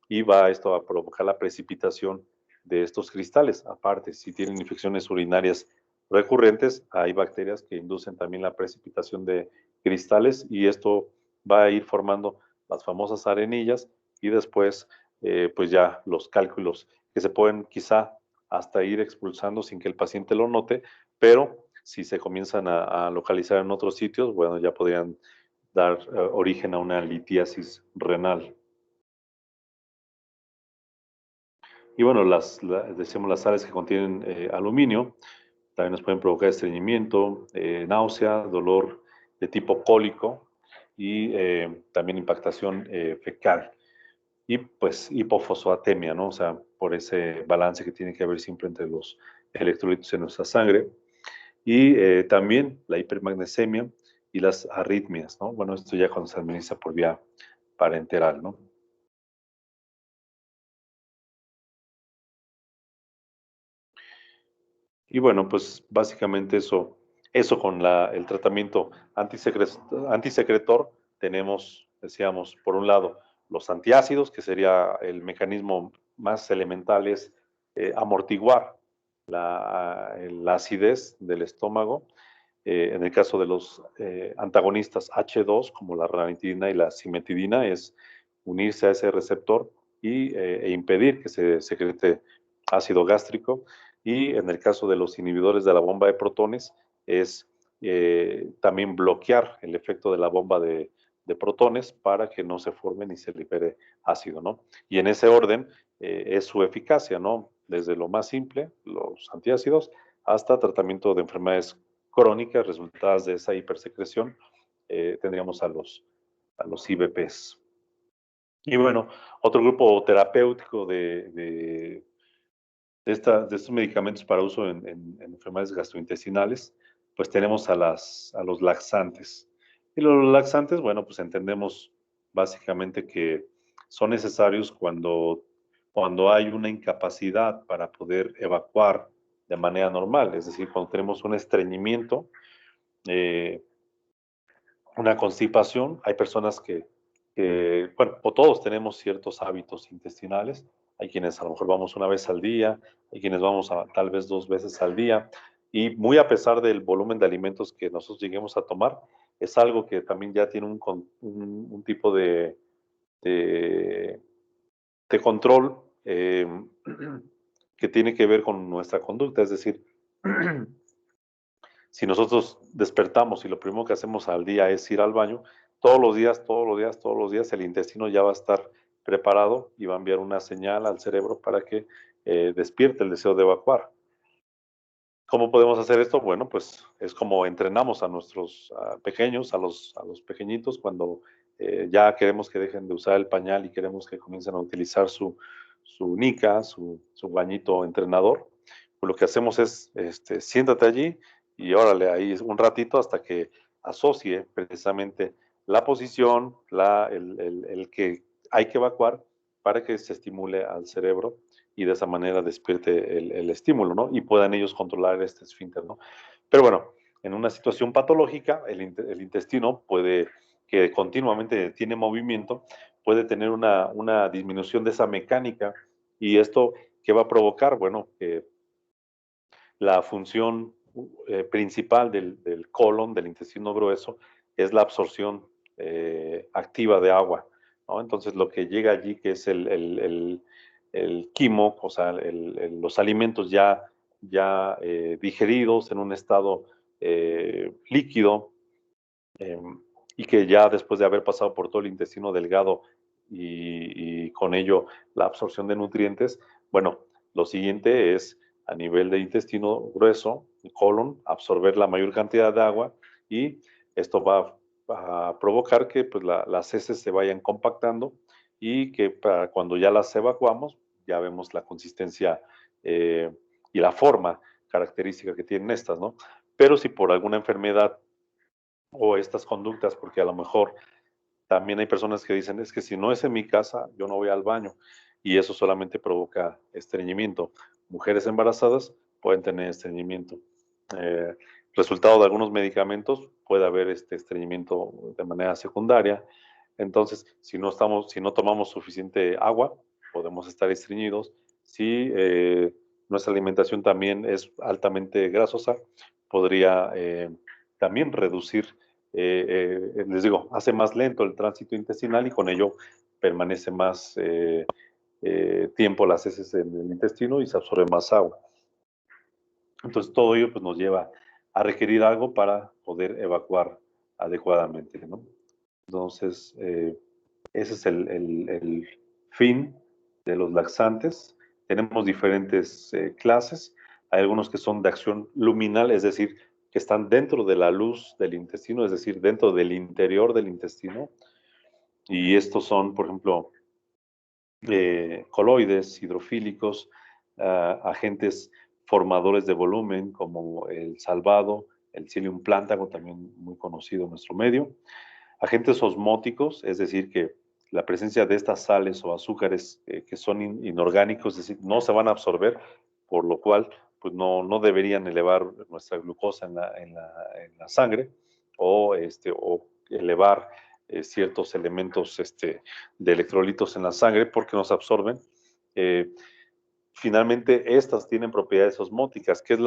y va esto a provocar la precipitación de estos cristales. Aparte, si tienen infecciones urinarias recurrentes, hay bacterias que inducen también la precipitación de cristales y esto va a ir formando las famosas arenillas y después pues ya los cálculos que se pueden quizá hasta ir expulsando sin que el paciente lo note, pero si se comienzan a localizar en otros sitios, bueno, ya podrían dar origen a una litiasis renal. Y bueno, decíamos las sales que contienen aluminio también nos pueden provocar estreñimiento, náusea, dolor de tipo cólico y también impactación fecal. Y pues hipofosfatemia, ¿no? O sea, por ese balance que tiene que haber siempre entre los electrolitos en nuestra sangre. Y también la hipermagnesemia y las arritmias, ¿no? Bueno, esto ya cuando se administra por vía parenteral, ¿no? Y bueno, pues básicamente eso con el tratamiento antisecretor, tenemos, decíamos, por un lado, los antiácidos, que sería el mecanismo más elemental, es amortiguar la acidez del estómago. En el caso de los antagonistas H2, como la ranitidina y la cimetidina, es unirse a ese receptor e impedir que se secrete ácido gástrico. Y en el caso de los inhibidores de la bomba de protones, es también bloquear el efecto de la bomba de protones para que no se forme ni se libere ácido, ¿no? Y en ese orden es su eficacia, ¿no? Desde lo más simple, los antiácidos, hasta tratamiento de enfermedades crónicas resultadas de esa hipersecreción, tendríamos a los IBPs. Y bueno, otro grupo terapéutico de estos medicamentos para uso en enfermedades gastrointestinales, pues tenemos a los laxantes. Y los laxantes, bueno, pues entendemos básicamente que son necesarios cuando hay una incapacidad para poder evacuar de manera normal, es decir, cuando tenemos un estreñimiento, eh, una constipación. Hay personas bueno, o todos tenemos ciertos hábitos intestinales. Hay quienes a lo mejor vamos una vez al día, hay quienes vamos tal vez 2 veces al día. Y muy a pesar del volumen de alimentos que nosotros lleguemos a tomar, es algo que también ya tiene un tipo de, de control que tiene que ver con nuestra conducta. Es decir, si nosotros despertamos y lo primero que hacemos al día es ir al baño, todos los días, todos los días, todos los días, el intestino ya va a estar preparado y va a enviar una señal al cerebro para que despierte el deseo de evacuar. ¿Cómo podemos hacer esto? Bueno, pues es como entrenamos a nuestros pequeños, a los pequeñitos, cuando ya queremos que dejen de usar el pañal y queremos que comiencen a utilizar su nica, su bañito entrenador. Pues lo que hacemos es, siéntate allí y órale ahí un ratito hasta que asocie precisamente la posición, el que hay que evacuar para que se estimule al cerebro y de esa manera despierte el estímulo, ¿no? Y puedan ellos controlar este esfínter, ¿no? Pero bueno, en una situación patológica, el intestino puede, que continuamente tiene movimiento, puede tener una disminución de esa mecánica y esto, ¿qué va a provocar? Bueno, que la función principal del colon, del intestino grueso, es la absorción activa de agua, ¿no? Entonces, lo que llega allí, que es el quimo, o sea, los alimentos ya digeridos en un estado líquido, eh, y que ya después de haber pasado por todo el intestino delgado y con ello la absorción de nutrientes, bueno, lo siguiente es a nivel de intestino grueso, el colon, absorber la mayor cantidad de agua y esto va a provocar que pues, las heces se vayan compactando y que para cuando ya las evacuamos, ya vemos la consistencia y la forma característica que tienen estas, ¿no? Pero si por alguna enfermedad o estas conductas, porque a lo mejor también hay personas que dicen, es que si no es en mi casa, yo no voy al baño y eso solamente provoca estreñimiento. mujeres embarazadas pueden tener estreñimiento. Resultado de algunos medicamentos puede haber estreñimiento de manera secundaria. Entonces, si no tomamos suficiente agua, podemos estar estreñidos. Si nuestra alimentación también es altamente grasosa, podría también reducir, les digo, hace más lento el tránsito intestinal y con ello permanece más tiempo las heces en el intestino y se absorbe más agua. Entonces, todo ello pues, nos lleva a requerir algo para poder evacuar adecuadamente, ¿no? Entonces, ese es el fin de los laxantes. Tenemos diferentes clases. Hay algunos que son de acción luminal, es decir, que están dentro de la luz del intestino, es decir, dentro del interior del intestino. Y estos son, por ejemplo, coloides, hidrofílicos, agentes formadores de volumen como el salvado, el psyllium plantago, también muy conocido en nuestro medio. Agentes osmóticos, es decir, que la presencia de estas sales o azúcares que son inorgánicos, es decir, no se van a absorber, por lo cual pues no deberían elevar nuestra glucosa en la sangre o elevar ciertos elementos de electrolitos en la sangre porque nos absorben. Finalmente, estas tienen propiedades osmóticas. ¿Qué es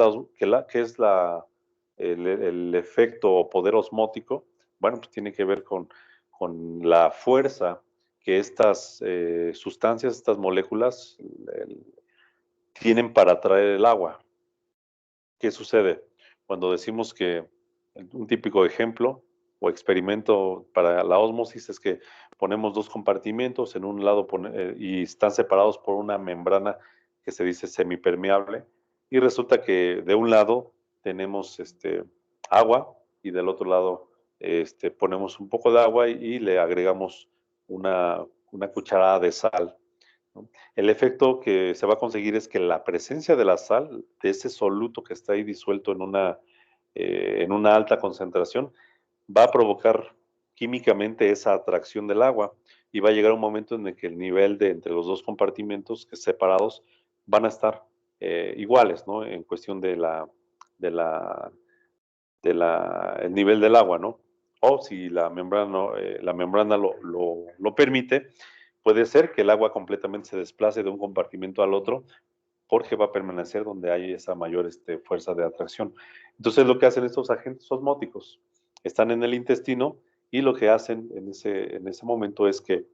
el efecto o poder osmótico? Bueno, pues tiene que ver con la fuerza que estas sustancias, estas moléculas, tienen para atraer el agua. ¿Qué sucede? Cuando decimos que un típico ejemplo o experimento para la ósmosis es que ponemos dos compartimentos en un lado y están separados por una membrana que se dice semipermeable y resulta que de un lado tenemos agua y del otro lado ponemos un poco de agua y le agregamos una cucharada de sal, ¿no? El efecto que se va a conseguir es que la presencia de la sal, de ese soluto que está ahí disuelto en una alta concentración, va a provocar químicamente esa atracción del agua y va a llegar un momento en el que el nivel de entre los dos compartimentos separados van a estar iguales, ¿no? En cuestión de la, el nivel del agua, ¿no? O si la membrana lo permite, puede ser que el agua completamente se desplace de un compartimento al otro porque va a permanecer donde hay esa mayor fuerza de atracción. Entonces, lo que hacen estos agentes osmóticos, están en el intestino y lo que hacen en ese momento es que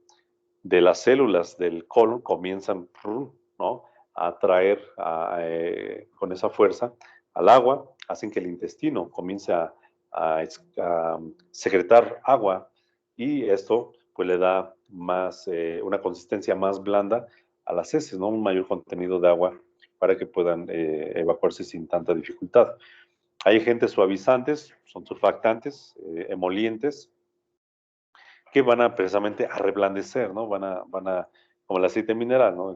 de las células del colon comienzan, ¿no?, a atraer con esa fuerza al agua, hacen que el intestino comience a secretar agua y esto pues le da una consistencia más blanda a las heces, ¿no? Un mayor contenido de agua para que puedan evacuarse sin tanta dificultad. Hay agentes suavizantes, son surfactantes, emolientes, que van a precisamente a reblandecer, ¿no? Como el aceite mineral, ¿no?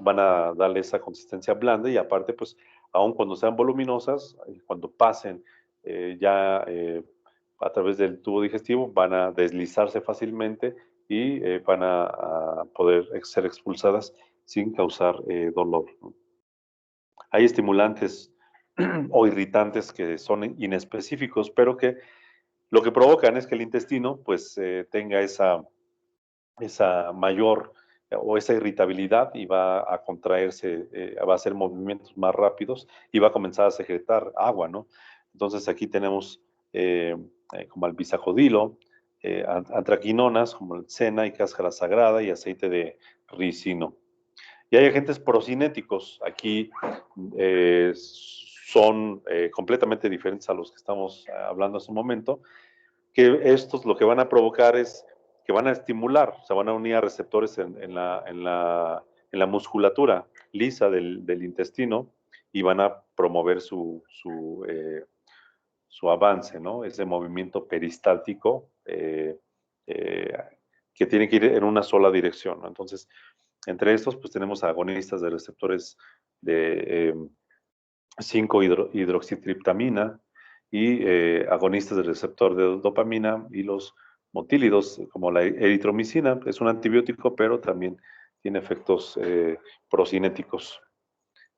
Van a darle esa consistencia blanda y aparte, pues, aun cuando sean voluminosas, cuando pasen a través del tubo digestivo, van a deslizarse fácilmente y van a poder ser expulsadas sin causar dolor, ¿no? Hay estimulantes o irritantes que son inespecíficos, pero que lo que provocan es que el intestino pues tenga esa mayor o esa irritabilidad y va a contraerse, va a hacer movimientos más rápidos y va a comenzar a secretar agua, ¿no? Entonces aquí tenemos como el bisacodilo, antraquinonas como el cena y cáscara sagrada y aceite de ricino. Y hay agentes procinéticos. Aquí son completamente diferentes a los que estamos hablando hace un momento, que estos lo que van a provocar es que van a estimular, se van a unir a receptores en la musculatura lisa del intestino y van a promover su avance, ¿no? Ese movimiento peristáltico eh, que tiene que ir en una sola dirección, ¿no? Entonces, entre estos, pues tenemos agonistas de receptores de 5-hidroxitriptamina y agonistas del receptor de dopamina y los motílidos, como la eritromicina. Es un antibiótico, pero también tiene efectos procinéticos.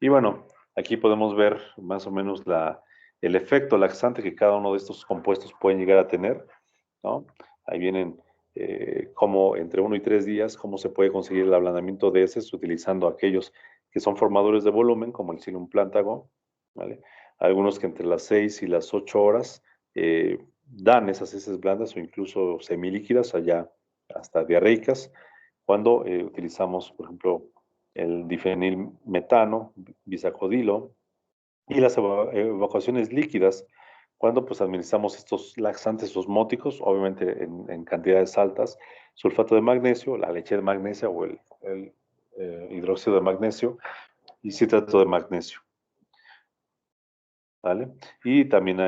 Y bueno, aquí podemos ver más o menos el efecto laxante que cada uno de estos compuestos pueden llegar a tener, ¿no? Ahí vienen cómo entre 1 y 3 días, cómo se puede conseguir el ablandamiento de heces utilizando aquellos que son formadores de volumen, como el Psyllium plantago, ¿vale? Algunos que entre las 6 y las 8 horas dan esas heces blandas o incluso semilíquidas, allá hasta diarreicas, cuando utilizamos, por ejemplo, el difenilmetano, bisacodilo, y las evacuaciones líquidas, cuando pues administramos estos laxantes osmóticos, obviamente en cantidades altas, sulfato de magnesio, la leche de magnesia o el hidróxido de magnesio y citrato de magnesio, ¿vale? Y también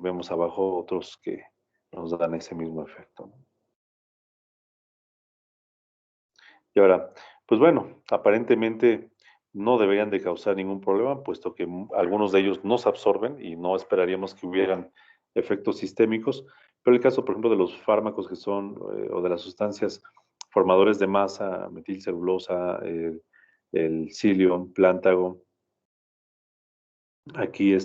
vemos abajo otros que nos dan ese mismo efecto, ¿no? Y ahora, pues bueno, aparentemente no deberían de causar ningún problema, puesto que algunos de ellos no se absorben y no esperaríamos que hubieran efectos sistémicos. Pero el caso, por ejemplo, de los fármacos que son, o de las sustancias formadores de masa, metilcelulosa, el psyllium, plántago, aquí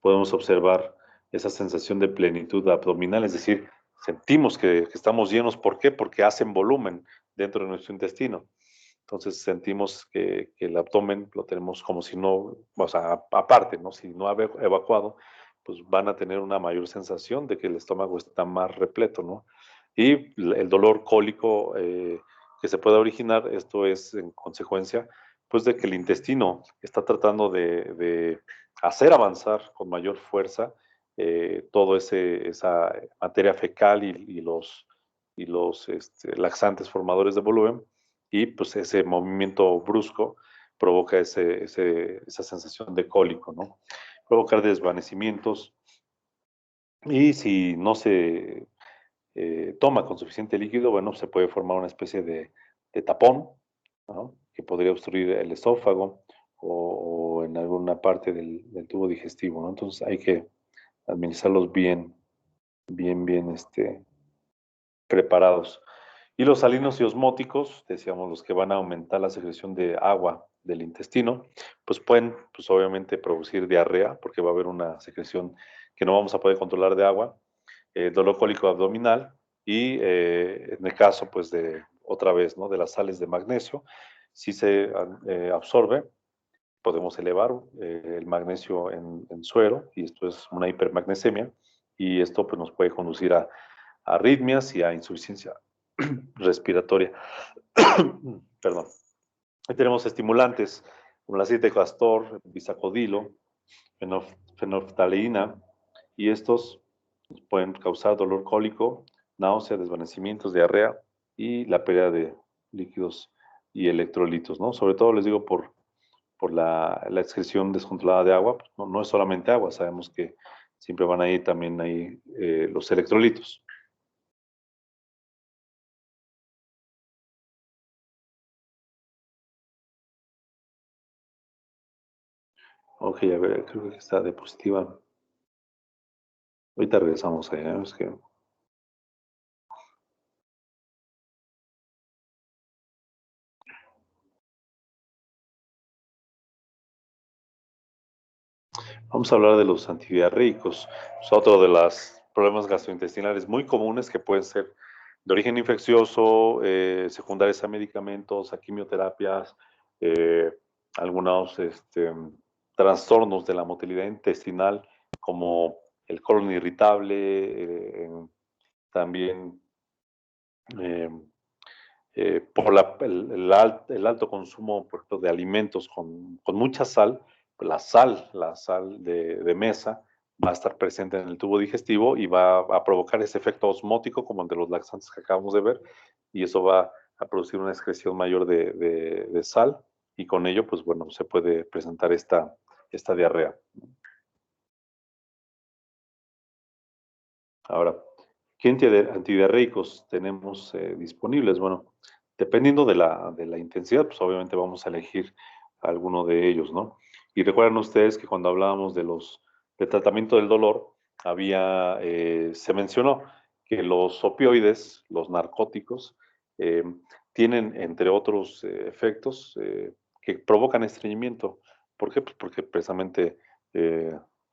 podemos observar esa sensación de plenitud abdominal, es decir, sentimos que estamos llenos. ¿Por qué? Porque hacen volumen dentro de nuestro intestino. Entonces sentimos que el abdomen lo tenemos como si no, o sea, aparte, ¿no? Si no ha evacuado, pues van a tener una mayor sensación de que el estómago está más repleto, ¿no? Y el dolor cólico que se puede originar, esto es en consecuencia, pues de que el intestino está tratando de hacer avanzar con mayor fuerza todo esa materia fecal y los laxantes formadores de volumen, y pues ese movimiento brusco provoca esa sensación de cólico, ¿no? Provocar desvanecimientos, y si no se toma con suficiente líquido, bueno, se puede formar una especie de tapón, ¿no? Que podría obstruir el esófago o en alguna parte del tubo digestivo, ¿no? Entonces hay que administrarlos bien, bien, bien, preparados. Y los salinos y osmóticos, decíamos, los que van a aumentar la secreción de agua del intestino, pues pueden, pues obviamente, producir diarrea, porque va a haber una secreción que no vamos a poder controlar de agua, dolor cólico abdominal, y en el caso, pues, de otra vez, ¿no? De las sales de magnesio, si se absorbe, podemos elevar el magnesio en suero, y esto es una hipermagnesemia, y esto pues, nos puede conducir a arritmias y a insuficiencia respiratoria. Perdón. Ahí tenemos estimulantes como el aceite de castor, bisacodilo, fenolftaleína, y estos pueden causar dolor cólico, náusea, desvanecimientos, diarrea y la pérdida de líquidos y electrolitos, ¿no? Sobre todo les digo por la excreción descontrolada de agua. Pues no es solamente agua, sabemos que siempre van a ir también ahí los electrolitos. Ok, a ver, creo que está diapositiva. Ahorita regresamos allá, ¿no? Es que vamos a hablar de los antidiarreicos. Es otro de los problemas gastrointestinales muy comunes que pueden ser de origen infeccioso, secundarios a medicamentos, a quimioterapias, eh, algunos trastornos de la motilidad intestinal, como el colon irritable, también eh, por el alto consumo, por ejemplo, de alimentos con mucha sal. Pues la sal de mesa va a estar presente en el tubo digestivo y va a provocar ese efecto osmótico como el de los laxantes que acabamos de ver, y eso va a producir una excreción mayor de sal, y con ello, pues bueno, se puede presentar esta diarrea. Ahora, ¿qué antidiarreicos tenemos disponibles? Bueno, dependiendo de la intensidad, pues obviamente vamos a elegir alguno de ellos, ¿no? Y recuerden ustedes que cuando hablábamos de tratamiento del dolor, se mencionó que los opioides, los narcóticos, tienen, entre otros efectos, que provocan estreñimiento, ¿Por qué? Pues porque precisamente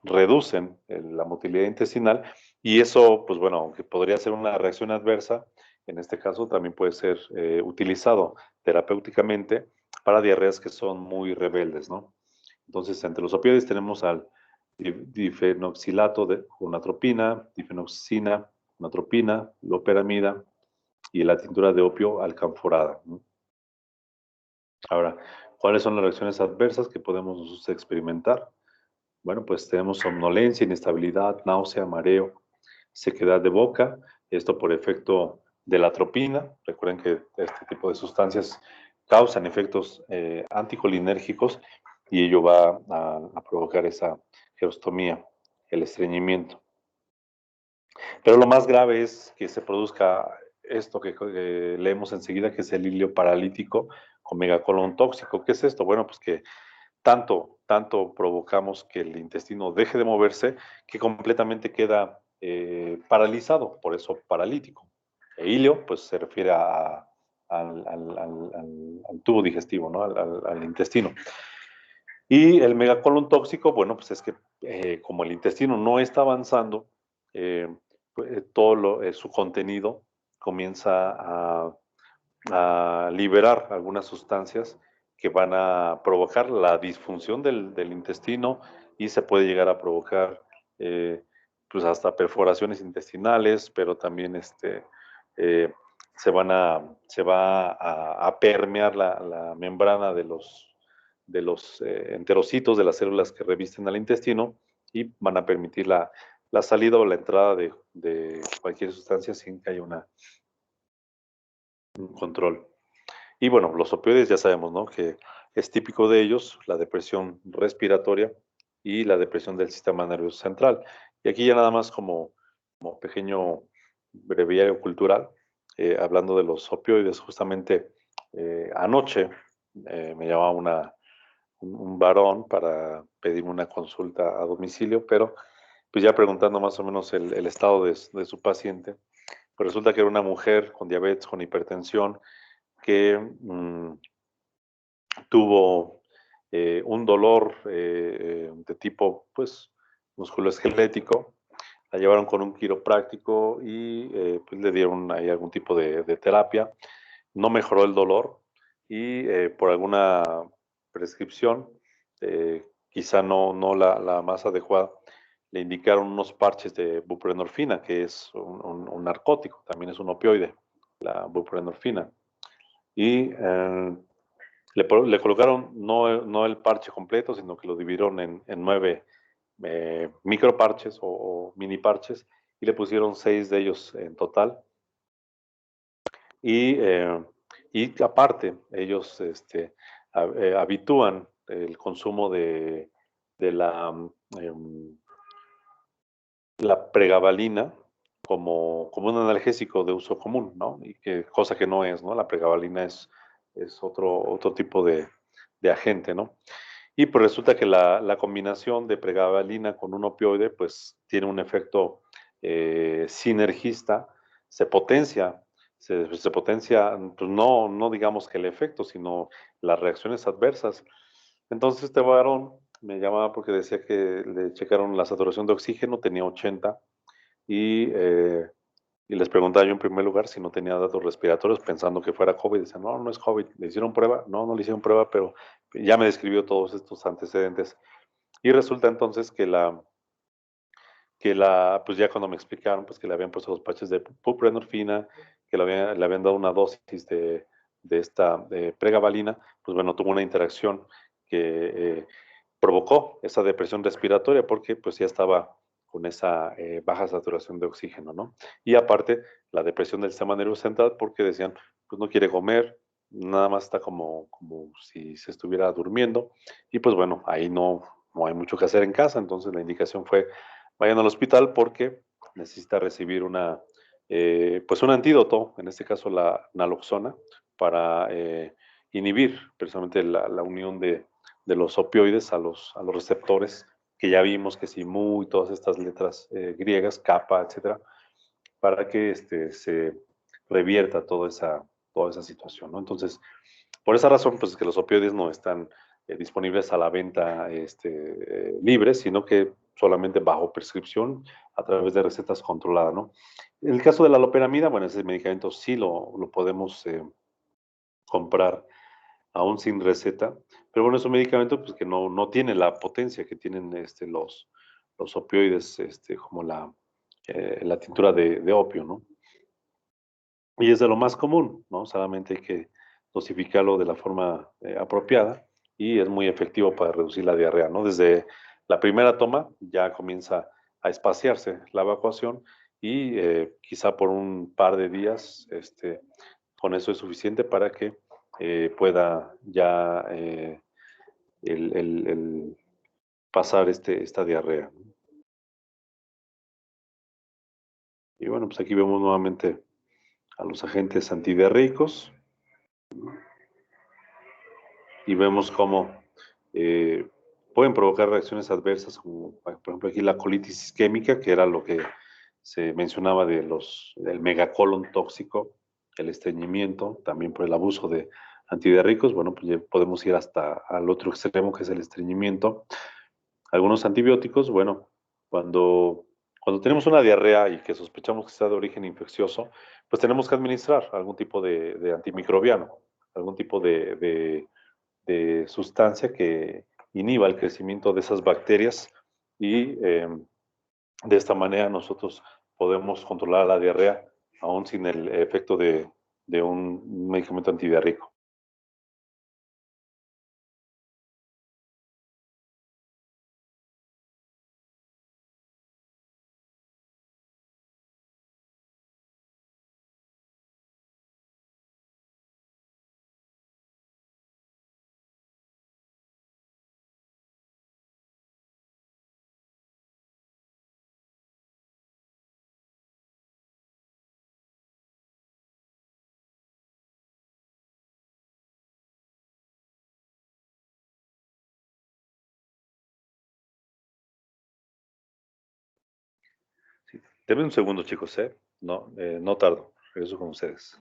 reducen la motilidad intestinal y eso, pues bueno, aunque podría ser una reacción adversa, en este caso también puede ser utilizado terapéuticamente para diarreas que son muy rebeldes, ¿no? Entonces, entre los opioides tenemos al difenoxilato de onatropina, difenoxina, onatropina, loperamida y la tintura de opio alcanforada, ¿no? Ahora, ¿cuáles son las reacciones adversas que podemos nosotros experimentar? Bueno, pues tenemos somnolencia, inestabilidad, náusea, mareo, sequedad de boca, esto por efecto de la atropina. Recuerden que este tipo de sustancias causan efectos anticolinérgicos y ello va a provocar esa gerostomía, el estreñimiento. Pero lo más grave es que se produzca esto que leemos enseguida, que es el hilio paralítico con megacolon tóxico. ¿Qué es esto? Bueno, pues que tanto provocamos que el intestino deje de moverse que completamente queda paralizado, por eso paralítico. E hilio, pues se refiere al tubo digestivo, ¿no? Al intestino. Y el megacolon tóxico, bueno, pues es que como el intestino no está avanzando, pues, su contenido comienza a liberar algunas sustancias que van a provocar la disfunción del intestino y se puede llegar a provocar eh, pues hasta perforaciones intestinales, pero también eh, se va a permear la membrana de los enterocitos de las células que revisten al intestino y van a permitir la salida o la entrada de cualquier sustancia sin que haya un control. Y bueno, los opioides ya sabemos, ¿no? Que es típico de ellos la depresión respiratoria y la depresión del sistema nervioso central. Y aquí ya nada más como pequeño breviario cultural, hablando de los opioides, justamente anoche me llamaba un varón para pedirme una consulta a domicilio, pero pues ya preguntando más o menos el estado de su paciente, pues resulta que era una mujer con diabetes, con hipertensión, que tuvo un dolor de tipo, pues, musculoesquelético. La llevaron con un quiropráctico y pues, le dieron ahí algún tipo de terapia. No mejoró el dolor y por alguna prescripción, quizá no la más adecuada, le indicaron unos parches de buprenorfina, que es un narcótico, también es un opioide, la buprenorfina. Y le colocaron no el parche completo, sino que lo dividieron en 9 microparches o mini parches y le pusieron 6 de ellos en total. Y, y aparte, ellos habitúan el consumo de la pregabalina como un analgésico de uso común, ¿no? Y cosa que no es, ¿no? La pregabalina es otro tipo de agente, ¿no? Y pues resulta que la combinación de pregabalina con un opioide, pues tiene un efecto sinergista, se potencia, se potencia, pues no digamos que el efecto, sino las reacciones adversas. Entonces este varón me llamaba porque decía que le checaron la saturación de oxígeno, tenía 80, y, eh, y les preguntaba yo en primer lugar si no tenía datos respiratorios, pensando que fuera COVID. Dicen, no es COVID. ¿Le hicieron prueba? No le hicieron prueba, pero ya me describió todos estos antecedentes. Y resulta entonces pues ya cuando me explicaron, pues que le habían puesto los parches de buprenorfina, que le habían dado una dosis de esta pregabalina, pues bueno, tuvo una interacción que provocó esa depresión respiratoria porque pues ya estaba con esa baja saturación de oxígeno, ¿no? Y aparte, la depresión del sistema nervioso central porque decían, pues no quiere comer, nada más está como si se estuviera durmiendo, y pues bueno, ahí no hay mucho que hacer en casa, entonces la indicación fue vayan al hospital porque necesita recibir pues un antídoto, en este caso la naloxona, para inhibir precisamente la unión de los opioides a los receptores, que ya vimos que sí, muy todas estas letras griegas, kappa, etcétera, para que se revierta toda esa situación, ¿no? Entonces, por esa razón, pues es que los opioides no están disponibles a la venta libres, sino que solamente bajo prescripción a través de recetas controladas, ¿no? En el caso de la loperamida, bueno, ese medicamento sí lo podemos comprar aún sin receta, pero bueno, es un medicamento pues, que no tiene la potencia que tienen los opioides, como la tintura de opio, ¿no? Y es de lo más común, ¿no? Solamente hay que dosificarlo de la forma apropiada y es muy efectivo para reducir la diarrea, ¿no? Desde la primera toma ya comienza a espaciarse la evacuación y quizá por un par de días, con eso es suficiente para que pueda ya el pasar esta diarrea, ¿no? Y bueno, pues aquí vemos nuevamente a los agentes antidiarreicos y vemos cómo pueden provocar reacciones adversas, como por ejemplo aquí la colitis isquémica, que era lo que se mencionaba del megacolon tóxico, el estreñimiento, también por el abuso de antidiarreicos. Bueno, pues ya podemos ir hasta al otro extremo, que es el estreñimiento. Algunos antibióticos, bueno, cuando tenemos una diarrea y que sospechamos que sea de origen infeccioso, pues tenemos que administrar algún tipo de antimicrobiano, algún tipo de sustancia que inhiba el crecimiento de esas bacterias y de esta manera nosotros podemos controlar la diarrea aún sin el efecto de un medicamento antidiarreico. Sí. Denme un segundo, chicos, ¿eh? No tardo. Regreso con ustedes.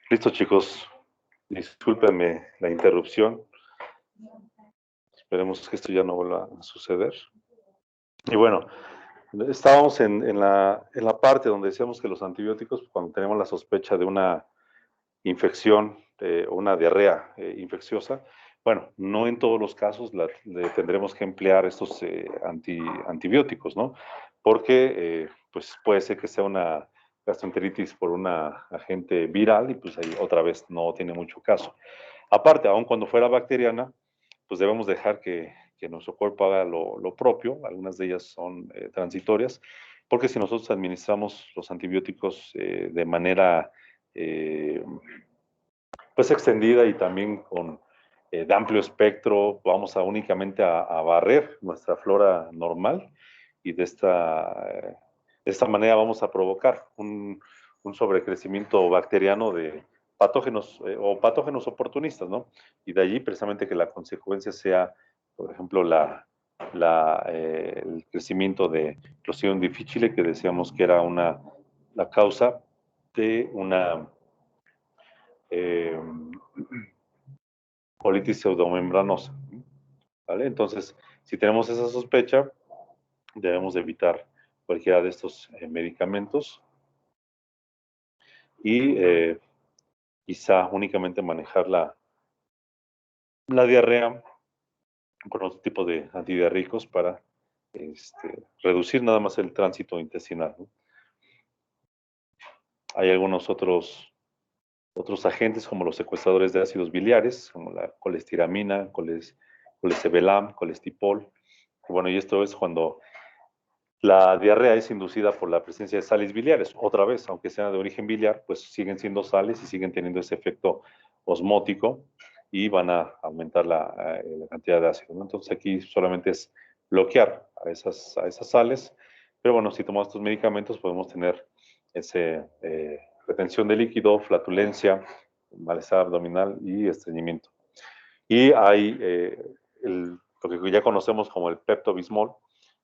Listo, chicos. Discúlpenme la interrupción. Esperemos que esto ya no vuelva a suceder. Y bueno, estábamos en la parte donde decíamos que los antibióticos, cuando tenemos la sospecha de una infección o una diarrea infecciosa, bueno, no en todos los casos tendremos que emplear estos antibióticos, ¿no? Porque pues puede ser que sea una gastroenteritis por una agente viral y pues ahí otra vez no tiene mucho caso. Aparte, aun cuando fuera bacteriana, pues debemos dejar que nuestro cuerpo haga lo propio. Algunas de ellas son transitorias, porque si nosotros administramos los antibióticos de manera pues extendida y también con de amplio espectro, vamos a únicamente a barrer nuestra flora normal y de esta manera vamos a provocar un sobrecrecimiento bacteriano de patógenos o patógenos oportunistas, ¿no? Y de allí precisamente que la consecuencia sea, por ejemplo, el crecimiento de Clostridium difficile, que decíamos que era la causa de una eh, colitis pseudomembranosa, ¿vale? Entonces, si tenemos esa sospecha, debemos evitar cualquiera de estos medicamentos y quizá únicamente manejar la diarrea con otro tipo de antidiarreicos para reducir nada más el tránsito intestinal, ¿no? Hay algunos otros agentes como los secuestradores de ácidos biliares, como la colestiramina, colestebelam, colestipol. Bueno, y esto es cuando la diarrea es inducida por la presencia de sales biliares. Otra vez, aunque sea de origen biliar, pues siguen siendo sales y siguen teniendo ese efecto osmótico y van a aumentar la cantidad de ácido, ¿no? Entonces aquí solamente es bloquear a esas sales. Pero bueno, si tomamos estos medicamentos podemos tener ese, retención de líquido, flatulencia, malestar abdominal y estreñimiento. Y hay lo que ya conocemos como el Pepto-Bismol,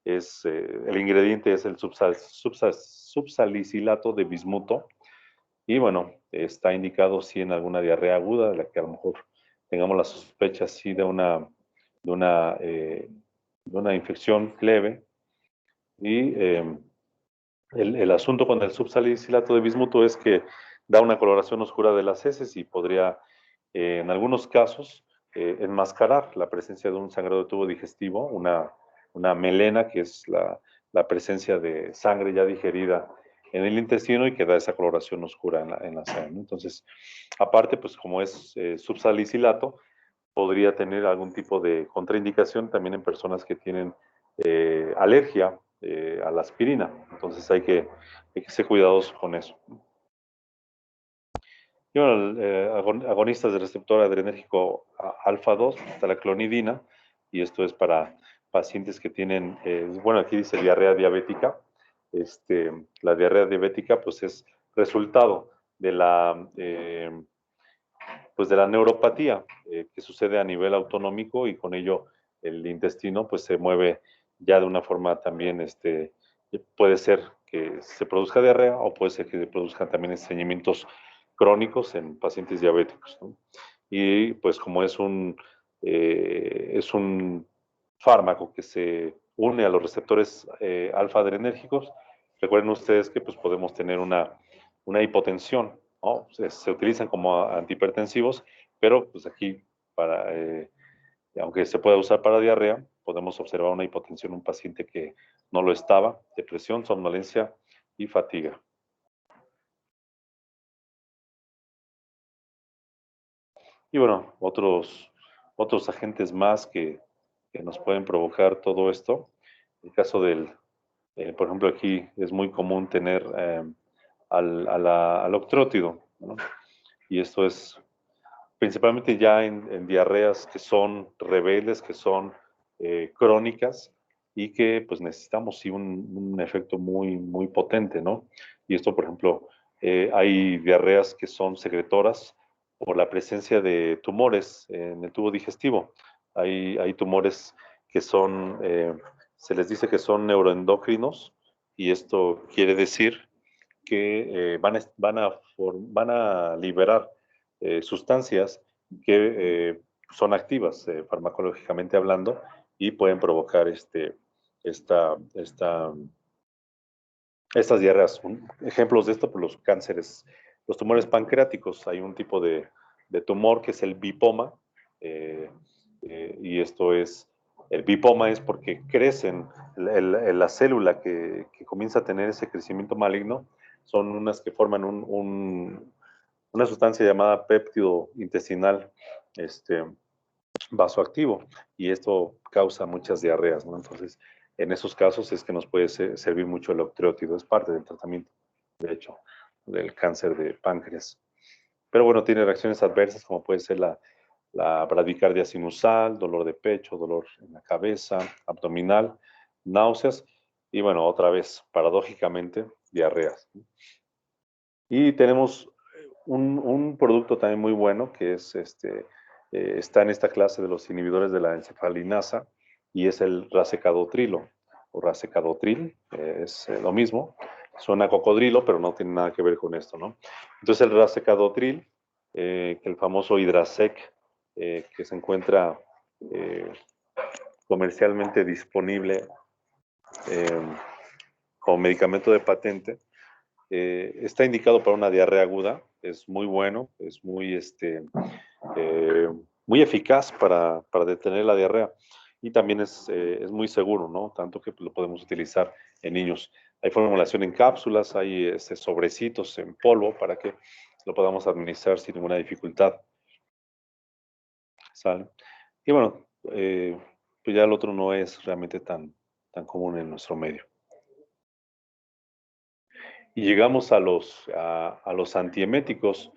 el ingrediente es el subsalicilato de bismuto, y bueno, está indicado si en alguna diarrea aguda, de la que a lo mejor tengamos la sospecha sí de una, eh, de una infección leve. Y el asunto con el subsalicilato de bismuto es que da una coloración oscura de las heces y podría, en algunos casos, enmascarar la presencia de un sangrado de tubo digestivo, una melena, que es la presencia de sangre ya digerida en el intestino y que da esa coloración oscura en la sangre, ¿no? Entonces, aparte, pues como es subsalicilato, podría tener algún tipo de contraindicación también en personas que tienen alergia a la aspirina. Entonces hay que ser cuidadosos con eso. Y bueno, agonistas del receptor adrenérgico alfa 2, está la clonidina, y esto es para pacientes que tienen, bueno, aquí dice diarrea diabética. La diarrea diabética pues es resultado pues de la neuropatía que sucede a nivel autonómico, y con ello el intestino pues se mueve ya de una forma también, puede ser que se produzca diarrea o puede ser que se produzcan también estreñimientos crónicos en pacientes diabéticos, ¿no? Y pues como es un fármaco que se une a los receptores alfa adrenérgicos, recuerden ustedes que pues podemos tener una hipotensión, ¿no? Se utilizan como antihipertensivos, pero pues aquí, aunque se pueda usar para diarrea, podemos observar una hipotensión en un paciente que no lo estaba, depresión, somnolencia y fatiga. Y bueno, otros agentes más que nos pueden provocar todo esto. El caso por ejemplo, aquí es muy común tener al octrótido, ¿no? Y esto es principalmente ya en diarreas que son rebeldes, que son crónicas, y que pues necesitamos sí un efecto muy, muy potente, ¿no? Y esto, por ejemplo, hay diarreas que son secretoras por la presencia de tumores en el tubo digestivo. Hay tumores que se les dice que son neuroendocrinos, y esto quiere decir que van a liberar sustancias que son activas farmacológicamente hablando y pueden provocar estas diarreas. Ejemplos de esto, pues los cánceres, los tumores pancreáticos. Hay un tipo de tumor que es el bipoma, y el bipoma es porque crecen, la célula que comienza a tener ese crecimiento maligno, son unas que forman una sustancia llamada péptido intestinal vasoactivo, y esto causa muchas diarreas, ¿no? Entonces, en esos casos es que nos puede servir mucho el octreótido, es parte del tratamiento, de hecho, del cáncer de páncreas. Pero bueno, tiene reacciones adversas como puede ser la bradicardia sinusal, dolor de pecho, dolor en la cabeza, abdominal, náuseas y bueno, otra vez, paradójicamente, diarreas. Y tenemos un producto también muy bueno que es está en esta clase de los inhibidores de la encefalinasa y es el racecadotrilo o racecadotril, es lo mismo, suena a cocodrilo, pero no tiene nada que ver con esto, ¿no? Entonces el racecadotril, que el famoso Hidrasec, que se encuentra comercialmente disponible como medicamento de patente, está indicado para una diarrea aguda, es muy bueno, es muy eficaz para detener la diarrea y también es muy seguro, ¿no? Tanto que lo podemos utilizar en niños. Hay formulación en cápsulas, hay sobrecitos en polvo para que lo podamos administrar sin ninguna dificultad. ¿Sale? Y bueno, pues ya el otro no es realmente tan común en nuestro medio. Y llegamos a los antieméticos.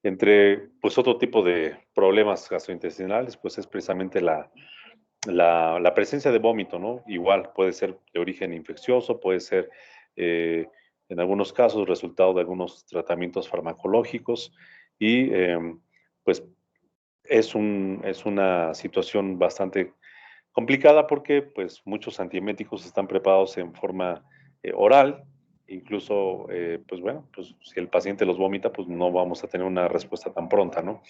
Entre pues otro tipo de problemas gastrointestinales, pues es precisamente la presencia de vómito, ¿no? Igual puede ser de origen infeccioso, puede ser en algunos casos resultado de algunos tratamientos farmacológicos y pues es una situación bastante complicada porque pues muchos antieméticos están preparados en forma oral, incluso pues bueno, pues si el paciente los vomita, pues no vamos a tener una respuesta tan pronta, ¿no?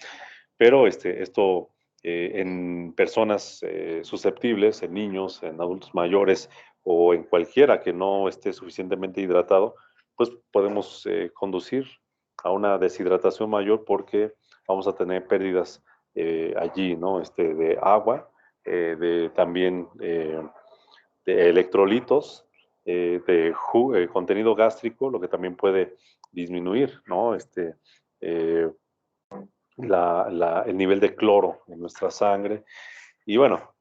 Pero esto en personas susceptibles, en niños, en adultos mayores o en cualquiera que no esté suficientemente hidratado, pues podemos conducir a una deshidratación mayor porque vamos a tener pérdidas allí, ¿no? De agua, de también de electrolitos, contenido gástrico, lo que también puede disminuir, ¿no? Eh, el nivel de cloro en nuestra sangre. Y bueno,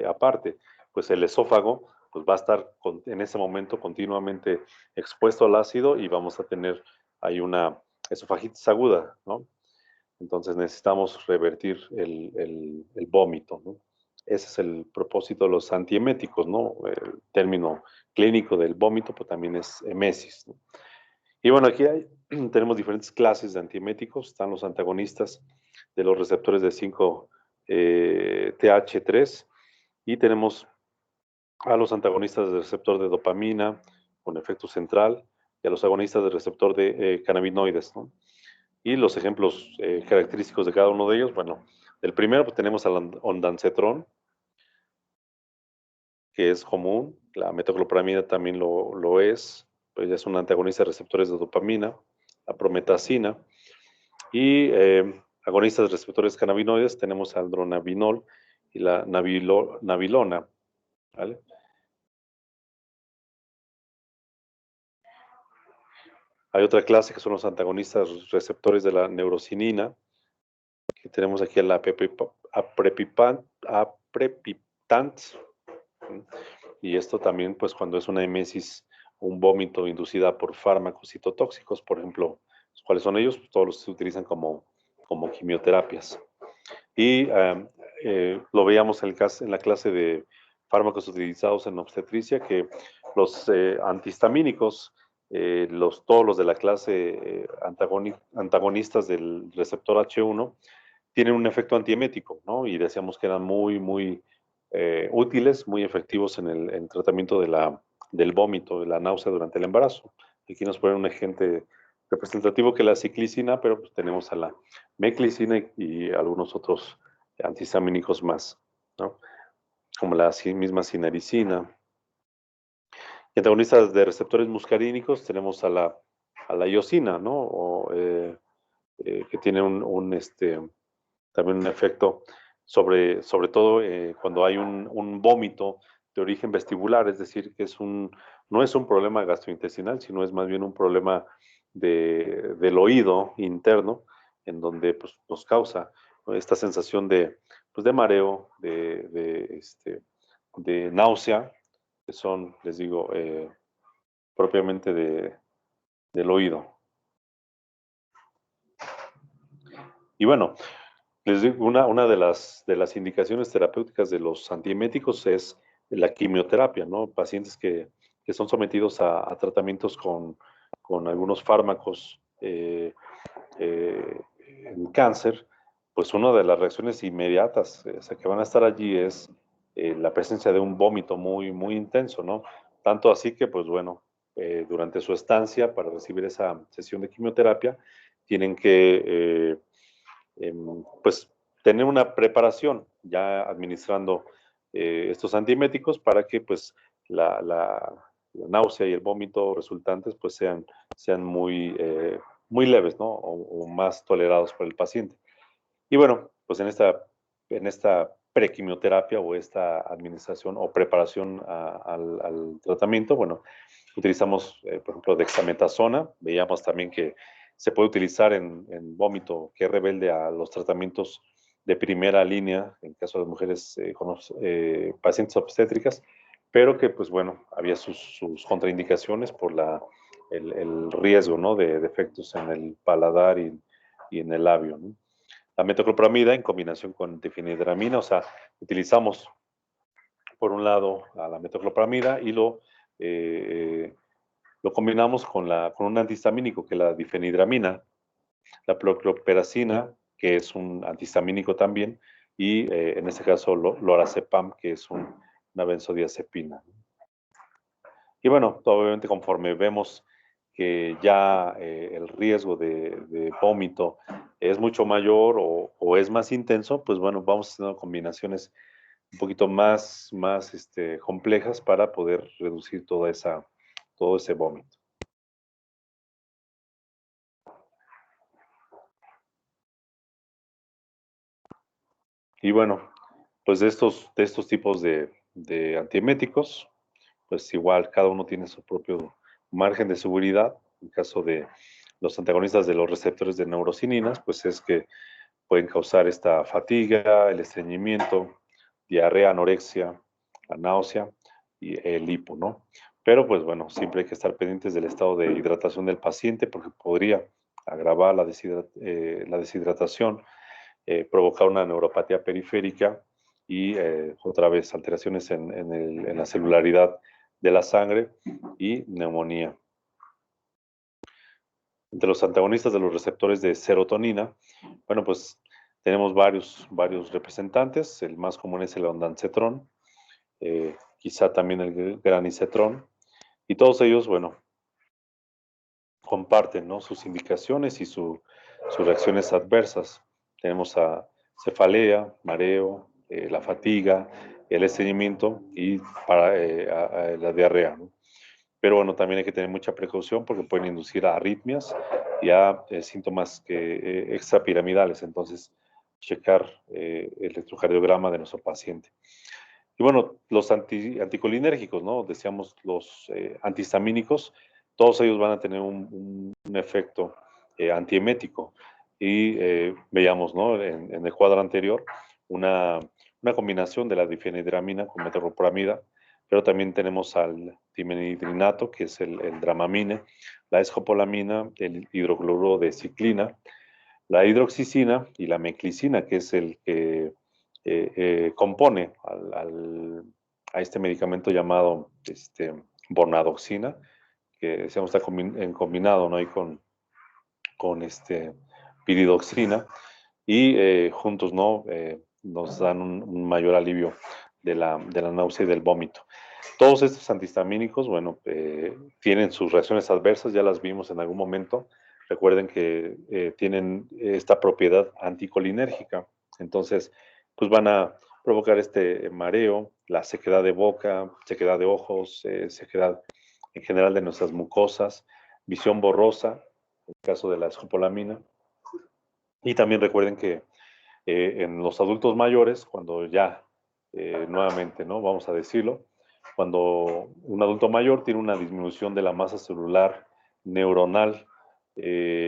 aparte, pues el esófago pues va a estar en ese momento continuamente expuesto al ácido y vamos a tener ahí una esofagitis aguda, ¿no? Entonces necesitamos revertir el vómito, ¿no? Ese es el propósito de los antieméticos, ¿no? El término clínico del vómito pues también es emesis, ¿no? Y bueno, tenemos diferentes clases de antieméticos. Están los antagonistas de los receptores de 5-TH3 y tenemos a los antagonistas del receptor de dopamina con efecto central y a los agonistas del receptor de cannabinoides, ¿no? Y los ejemplos característicos de cada uno de ellos, bueno, el primero pues tenemos al ondansetrón, que es común, la metoclopramida también lo es, pues ya es un antagonista de receptores de dopamina, la prometacina, y agonistas de receptores cannabinoides tenemos al dronabinol y la nabilona, ¿vale? Hay otra clase que son los antagonistas receptores de la neurocinina, que tenemos aquí a la aprepitant, y esto también, pues, cuando es una emesis, un vómito inducida por fármacos citotóxicos, por ejemplo, ¿cuáles son ellos? Pues todos los que se utilizan como quimioterapias. Y lo veíamos en la clase de fármacos utilizados en obstetricia, que los antihistamínicos, todos los de la clase antagonistas del receptor H1, tienen un efecto antiemético, ¿no? Y decíamos que eran muy útiles, muy efectivos en el tratamiento del vómito, de la náusea durante el embarazo. Aquí nos ponen un agente representativo que es la ciclicina, pero pues tenemos a la meclicina y algunos otros antihistamínicos más, ¿no? Como la misma cinaricina. Y antagonistas de receptores muscarínicos tenemos a la iosina, ¿no? Que tiene también un efecto sobre todo cuando hay un vómito de origen vestibular, es decir, que no es un problema gastrointestinal, sino es más bien un problema del oído interno, en donde pues, nos causa, ¿no?, esta sensación pues, de mareo, de náusea, que son, les digo, propiamente del oído. Y bueno, les digo, una de las indicaciones terapéuticas de los antieméticos es la quimioterapia, ¿no? Pacientes que son sometidos a tratamientos con algunos fármacos en cáncer, pues una de las reacciones inmediatas, o sea, que van a estar allí es la presencia de un vómito muy, muy intenso, ¿no? Tanto así que, pues bueno, durante su estancia para recibir esa sesión de quimioterapia, tienen que pues tener una preparación ya administrando estos antieméticos para que pues la náusea y el vómito resultantes pues sean muy leves, ¿no? O más tolerados por el paciente. Y bueno, pues en esta prequimioterapia o esta administración o preparación al tratamiento, bueno, utilizamos, por ejemplo, dexametasona. Veíamos también que se puede utilizar en vómito que es rebelde a los tratamientos de primera línea, en caso de mujeres con pacientes obstétricas, pero que, pues bueno, había sus contraindicaciones por el riesgo, ¿no?, de efectos en el paladar y en el labio, ¿no? La metoclopramida en combinación con difenhidramina, o sea, utilizamos por un lado a la metoclopramida y lo combinamos con un antihistamínico que es la difenhidramina, la procloperacina, que es un antihistamínico también, y en este caso lorazepam, que es una benzodiazepina. Y bueno, obviamente conforme vemos que ya el riesgo de vómito es mucho mayor o es más intenso, pues bueno, vamos haciendo combinaciones un poquito más complejas para poder reducir todo ese vómito. Y bueno, pues de estos tipos de antieméticos, pues igual cada uno tiene su propio margen de seguridad. En caso de los antagonistas de los receptores de neurocininas, pues es que pueden causar esta fatiga, el estreñimiento, diarrea, anorexia, la náusea y el hipo, ¿no? Pero pues bueno, siempre hay que estar pendientes del estado de hidratación del paciente porque podría agravar la deshidratación, provocar una neuropatía periférica y otra vez alteraciones en la celularidad de la sangre y neumonía. Entre los antagonistas de los receptores de serotonina, bueno, pues tenemos varios representantes. El más común es el ondansetrón, quizá también el granisetrón, y todos ellos, bueno, comparten, ¿no?, sus indicaciones y sus reacciones adversas. Tenemos a cefalea, mareo, la fatiga, el estreñimiento y a la diarrea, ¿no? Pero bueno, también hay que tener mucha precaución porque pueden inducir a arritmias y a síntomas extrapiramidales. Entonces, checar el electrocardiograma de nuestro paciente. Y bueno, los anticolinérgicos, ¿no? Decíamos los antihistamínicos, todos ellos van a tener un efecto antiemético. Y veíamos, ¿no?, en el cuadro anterior, una combinación de la difenhidramina con metoclopramida, pero también tenemos al dimenhidrinato, que es el dramamine, la escopolamina, el hidrocloruro de ciclina, la hidroxicina y la meclicina, que es el que compone a este medicamento llamado bornadoxina, que decíamos está combinado, ¿no?, ahí con piridoxina, y juntos, ¿no?, nos dan un mayor alivio de la náusea y del vómito. Todos estos antihistamínicos, bueno, tienen sus reacciones adversas, ya las vimos en algún momento. Recuerden que tienen esta propiedad anticolinérgica. Entonces, pues van a provocar este mareo, la sequedad de boca, sequedad de ojos, sequedad en general de nuestras mucosas, visión borrosa, en el caso de la escopolamina. Y también recuerden que en los adultos mayores, cuando ya, nuevamente, ¿no? Vamos a decirlo, cuando un adulto mayor tiene una disminución de la masa celular neuronal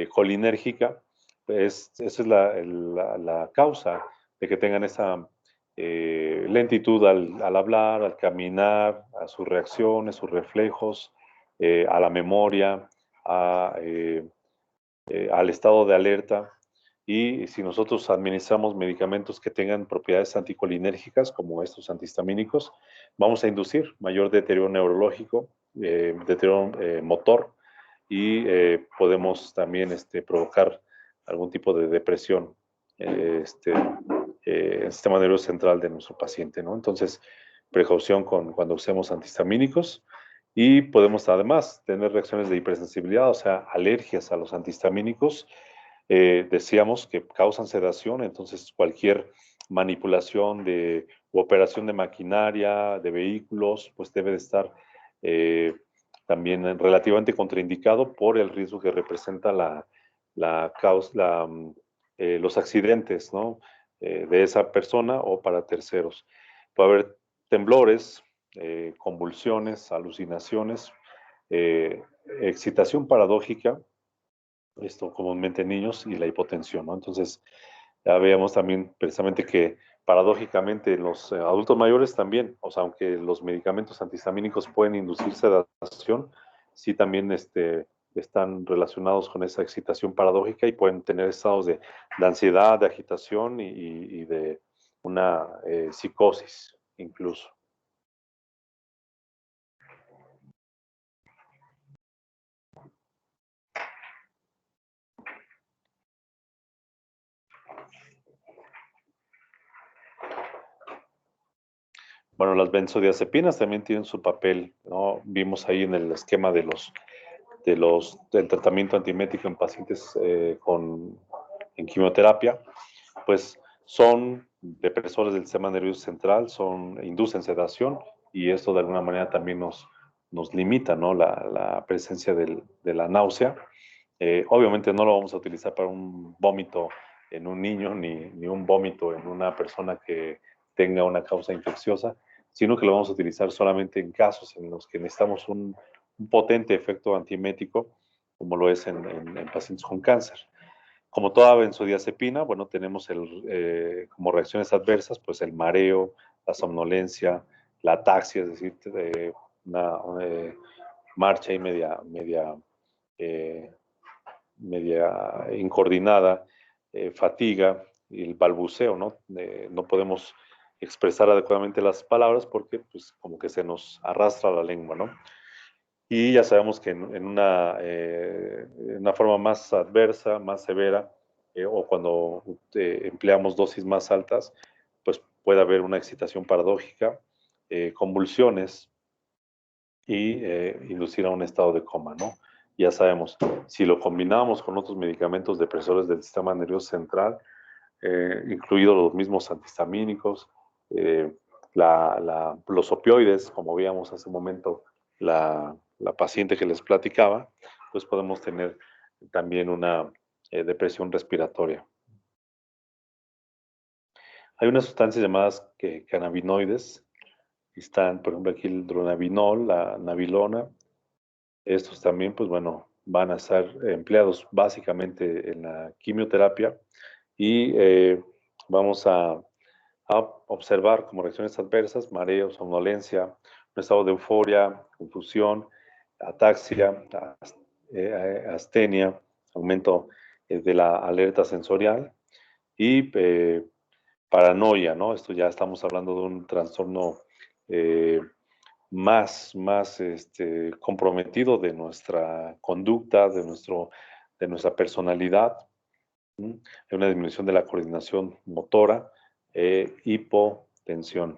colinérgica, esa es la causa de que tengan esa lentitud al hablar, al caminar, a sus reacciones, sus reflejos, a la memoria, al estado de alerta. Y si nosotros administramos medicamentos que tengan propiedades anticolinérgicas, como estos antihistamínicos, vamos a inducir mayor deterioro neurológico, deterioro motor, y podemos también provocar algún tipo de depresión en el sistema nervioso central de nuestro paciente, ¿no? Entonces, precaución cuando usemos antihistamínicos. Y podemos además tener reacciones de hipersensibilidad, o sea, alergias a los antihistamínicos. Decíamos que causan sedación, entonces cualquier manipulación u operación de maquinaria, de vehículos, pues debe de estar también relativamente contraindicado por el riesgo que representa los accidentes, ¿no? De esa persona o para terceros. Puede haber temblores, convulsiones, alucinaciones, excitación paradójica, esto comúnmente en niños, y la hipotensión, ¿no? Entonces, ya veíamos también precisamente que paradójicamente en los adultos mayores también, o sea, aunque los medicamentos antihistamínicos pueden inducir sedación, sí también están relacionados con esa excitación paradójica y pueden tener estados de ansiedad, de agitación y de una psicosis incluso. Bueno, las benzodiazepinas también tienen su papel, ¿no? Vimos ahí en el esquema del tratamiento antiemético en pacientes en quimioterapia, pues son depresores del sistema nervioso central, inducen sedación, y esto de alguna manera también nos limita, ¿no? La presencia de la náusea. Obviamente no lo vamos a utilizar para un vómito en un niño ni un vómito en una persona que tenga una causa infecciosa, sino que lo vamos a utilizar solamente en casos en los que necesitamos un potente efecto antiemético, como lo es en pacientes con cáncer. Como toda benzodiazepina, bueno, tenemos como reacciones adversas, pues el mareo, la somnolencia, la ataxia, es decir, una marcha y eh, media incoordinada, fatiga y el balbuceo, ¿no? No podemos expresar adecuadamente las palabras porque pues como que se nos arrastra la lengua, ¿no? Y ya sabemos que en una forma más adversa, más severa, o cuando empleamos dosis más altas, pues puede haber una excitación paradójica, convulsiones y inducir a un estado de coma, ¿no? Ya sabemos, si lo combinamos con otros medicamentos depresores del sistema nervioso central, incluidos los mismos antihistamínicos, eh, los opioides, como veíamos hace un momento, la paciente que les platicaba, pues podemos tener también una depresión respiratoria. Hay unas sustancias llamadas cannabinoides, están, por ejemplo, aquí el dronabinol, la nabilona. Estos también, pues bueno, van a ser empleados básicamente en la quimioterapia, y vamos a observar como reacciones adversas, mareo, somnolencia, un estado de euforia, confusión, ataxia, astenia, aumento de la alerta sensorial y paranoia, ¿no? Esto ya estamos hablando de un trastorno eh, más comprometido de nuestra conducta, de nuestra personalidad. ¿Mm? Hay una disminución de la coordinación motora, hipotensión.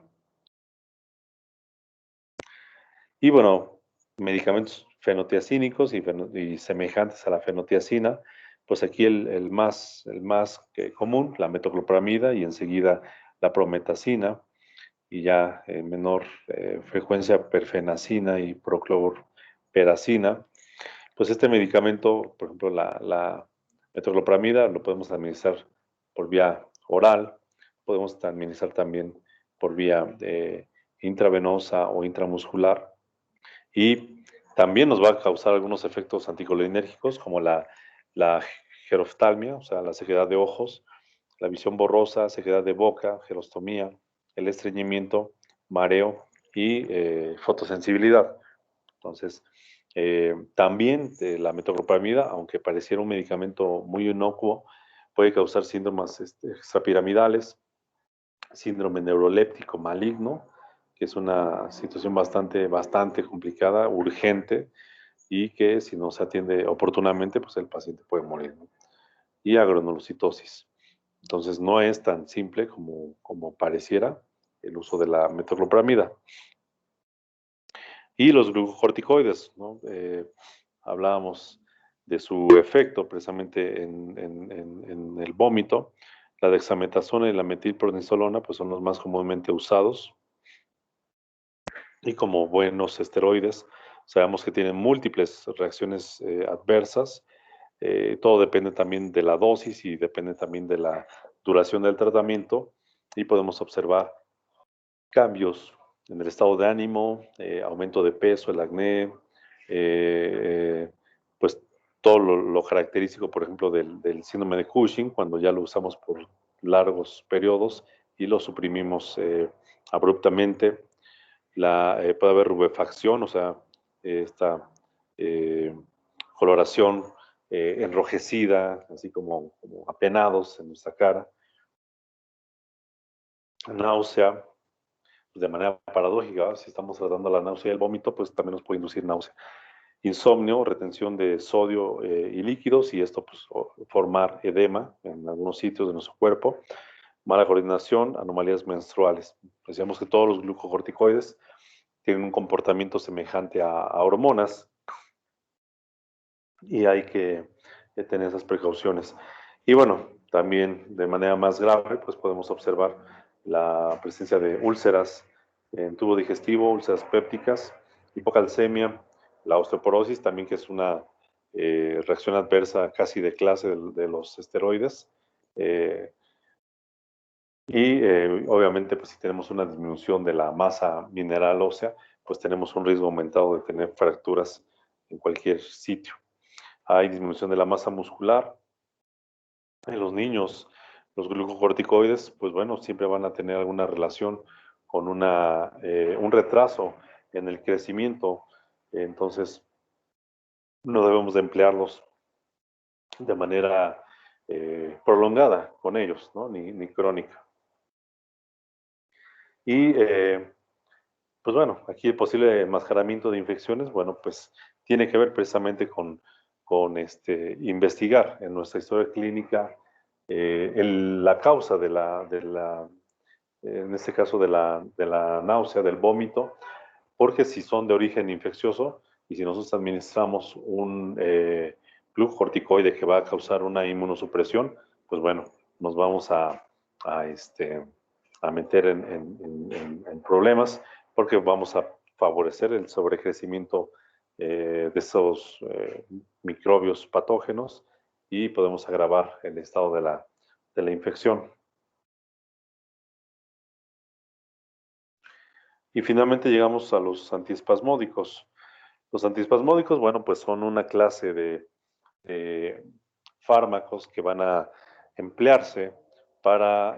Y bueno, medicamentos fenotiazínicos y semejantes a la fenotiazina, pues aquí el más común, la metoclopramida y enseguida la prometacina y ya en menor frecuencia perfenacina y prochlorperacina. Pues este medicamento, por ejemplo, la metoclopramida, lo podemos administrar por vía oral, podemos administrar también por vía intravenosa o intramuscular y también nos va a causar algunos efectos anticolinérgicos como la geroftalmia, o sea, la sequedad de ojos, la visión borrosa, sequedad de boca, gerostomía, el estreñimiento, mareo y fotosensibilidad. Entonces, también la metoclopramida, aunque pareciera un medicamento muy inocuo, puede causar síndromes extrapiramidales, síndrome neuroléptico maligno, que es una situación bastante complicada, urgente, y que si no se atiende oportunamente, pues el paciente puede morir, ¿no? Y agronulocitosis. Entonces, no es tan simple como pareciera el uso de la metoclopramida. Y los glucocorticoides, ¿no? Hablábamos de su efecto precisamente en el vómito. La dexametasona y la metilprednisolona pues son los más comúnmente usados y como buenos esteroides sabemos que tienen múltiples reacciones adversas. Todo depende también de la dosis y depende también de la duración del tratamiento y podemos observar cambios en el estado de ánimo, aumento de peso, el acné, pues todo lo característico, por ejemplo, del síndrome de Cushing, cuando ya lo usamos por largos periodos y lo suprimimos abruptamente. Puede haber rubefacción, o sea, esta eh, coloración enrojecida, así como apenados en nuestra cara, náusea, de manera paradójica, si estamos tratando la náusea y el vómito, pues también nos puede inducir náusea. Insomnio, retención de sodio y líquidos, y esto pues formar edema en algunos sitios de nuestro cuerpo. Mala coordinación, anomalías menstruales. Decíamos que todos los glucocorticoides tienen un comportamiento semejante a hormonas y hay que tener esas precauciones. Y bueno, también de manera más grave, pues podemos observar la presencia de úlceras en tubo digestivo, úlceras pépticas, hipocalcemia, la osteoporosis también, que es una reacción adversa casi de clase de los esteroides. Eh, Obviamente, pues si tenemos una disminución de la masa mineral ósea, pues tenemos un riesgo aumentado de tener fracturas en cualquier sitio. Hay disminución de la masa muscular. En los niños, los glucocorticoides, pues bueno, siempre van a tener alguna relación con un retraso en el crecimiento. Entonces, no debemos de emplearlos de manera prolongada con ellos, ¿no? Ni crónica. Y pues bueno, aquí el posible enmascaramiento de infecciones, bueno, pues tiene que ver precisamente con investigar en nuestra historia clínica la causa en este caso de la náusea, del vómito, porque si son de origen infeccioso y si nosotros administramos un glucocorticoide que va a causar una inmunosupresión, pues bueno, nos vamos a, este, a meter en problemas porque vamos a favorecer el sobrecrecimiento de esos microbios patógenos y podemos agravar el estado de la infección. Y finalmente llegamos a los antiespasmódicos. Los antiespasmódicos, bueno, pues son una clase de fármacos que van a emplearse para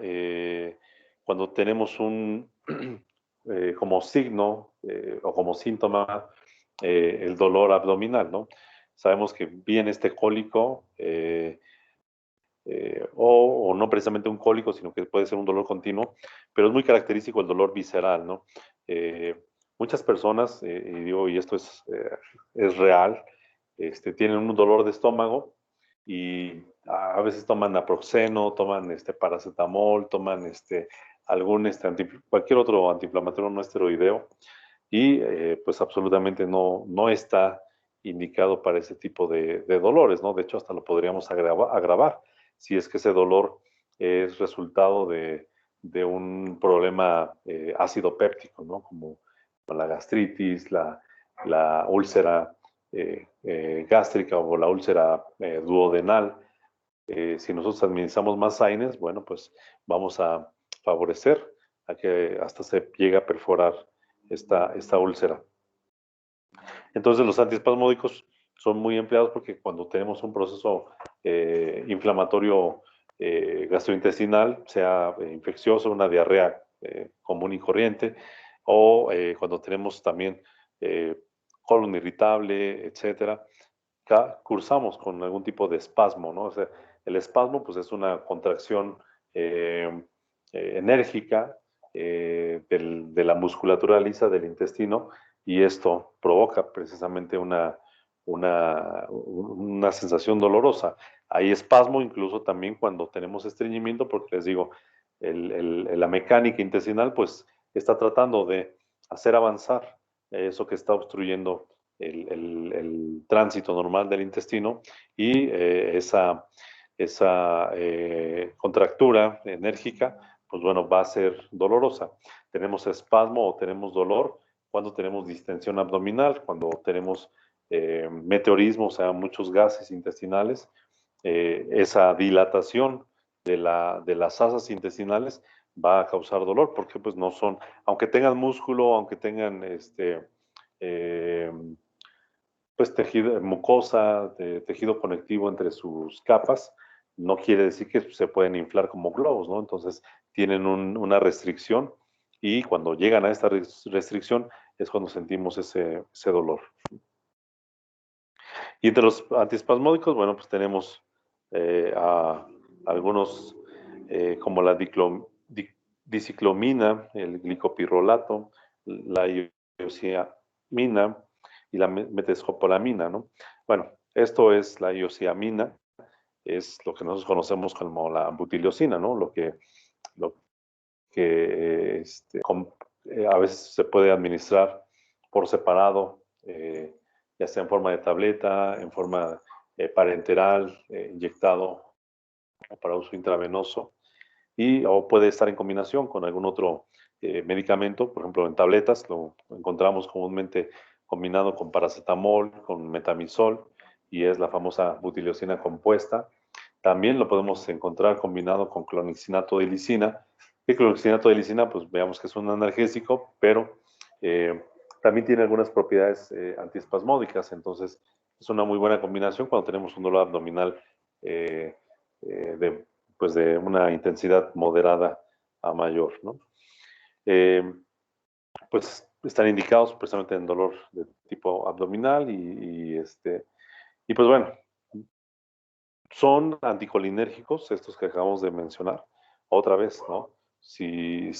cuando tenemos como signo o como síntoma el dolor abdominal, ¿no? Sabemos que viene este cólico o no precisamente un cólico, sino que puede ser un dolor continuo, pero es muy característico el dolor visceral, ¿no? Eh, Muchas personas, y digo, y esto es real, tienen un dolor de estómago y a veces toman naproxeno, toman paracetamol, toman cualquier otro antiinflamatorio no esteroideo, y pues absolutamente no está indicado para ese tipo de dolores, ¿no? De hecho, hasta lo podríamos agravar si es que ese dolor es resultado de un problema ácido péptico, ¿no? Como la gastritis, la úlcera gástrica o la úlcera duodenal. Si nosotros administramos más AINES, bueno, pues vamos a favorecer a que hasta se llegue a perforar esta úlcera. Entonces los antiespasmódicos son muy empleados porque cuando tenemos un proceso inflamatorio gastrointestinal, sea infeccioso, una diarrea común y corriente, o cuando tenemos también colon irritable, etcétera, cursamos con algún tipo de espasmo, ¿no? O sea, el espasmo pues es una contracción enérgica de la musculatura lisa del intestino, y esto provoca precisamente una sensación dolorosa. Hay espasmo incluso también cuando tenemos estreñimiento, porque les digo, la mecánica intestinal pues está tratando de hacer avanzar eso que está obstruyendo el tránsito normal del intestino, y esa contractura enérgica, pues bueno, va a ser dolorosa. Tenemos espasmo o tenemos dolor cuando tenemos distensión abdominal, cuando tenemos meteorismo, o sea, muchos gases intestinales, esa dilatación de las asas intestinales va a causar dolor, porque pues no son, aunque tengan músculo, aunque tengan eh, pues tejido, mucosa, tejido conectivo entre sus capas, no quiere decir que se pueden inflar como globos, ¿no? Entonces tienen una restricción, y cuando llegan a esta restricción es cuando sentimos ese dolor. Y entre los antiespasmódicos, bueno, pues tenemos algunos como la diciclomina, el glicopirrolato, la iosiamina y la metescopolamina, ¿no? Bueno, esto es la iosiamina, es lo que nosotros conocemos como la butiliosina, ¿no? Lo que a veces se puede administrar por separado, ya sea en forma de tableta, en forma parenteral, inyectado para uso intravenoso, o puede estar en combinación con algún otro medicamento, por ejemplo en tabletas, lo encontramos comúnmente combinado con paracetamol, con metamizol, y es la famosa butiliosina compuesta. También lo podemos encontrar combinado con clonixinato de lisina. El clonixinato de lisina, pues veamos que es un analgésico, pero también tiene algunas propiedades antiespasmódicas, entonces es una muy buena combinación cuando tenemos un dolor abdominal eh, de, pues de una intensidad moderada a mayor, ¿no? Eh, pues están indicados precisamente en dolor de tipo abdominal, y pues bueno, son anticolinérgicos estos que acabamos de mencionar. Otra vez, ¿no? Si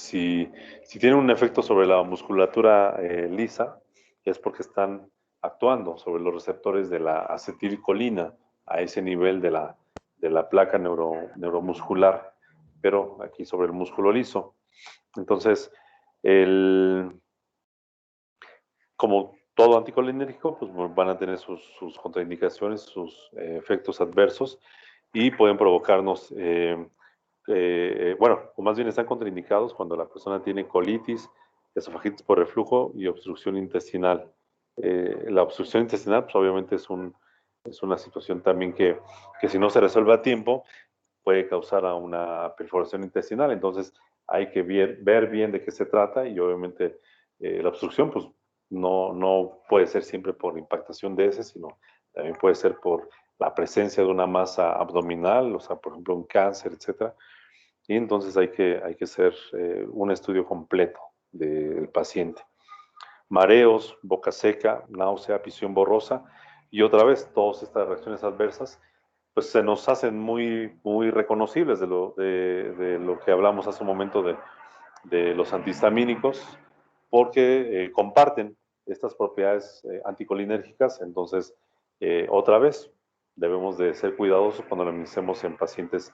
tienen un efecto sobre la musculatura lisa, es porque están actuando sobre los receptores de la acetilcolina a ese nivel de la placa neuromuscular, pero aquí sobre el músculo liso. Entonces, como todo anticolinérgico, pues van a tener sus contraindicaciones, sus efectos adversos, y pueden provocarnos, bueno, o más bien están contraindicados cuando la persona tiene colitis, esofagitis por reflujo y obstrucción intestinal. La obstrucción intestinal, pues obviamente es una situación también que si no se resuelve a tiempo, puede causar a una perforación intestinal. Entonces hay que ver bien de qué se trata, y obviamente la obstrucción pues no puede ser siempre por impactación de heces, sino también puede ser por la presencia de una masa abdominal, o sea, por ejemplo, un cáncer, etcétera. Y entonces hay que hacer un estudio completo del paciente. Mareos, boca seca, náusea, visión borrosa, y otra vez todas estas reacciones adversas pues se nos hacen muy reconocibles de lo que hablamos hace un momento de los antihistamínicos, porque comparten estas propiedades anticolinérgicas. Entonces, otra vez, debemos de ser cuidadosos cuando lo administremos en pacientes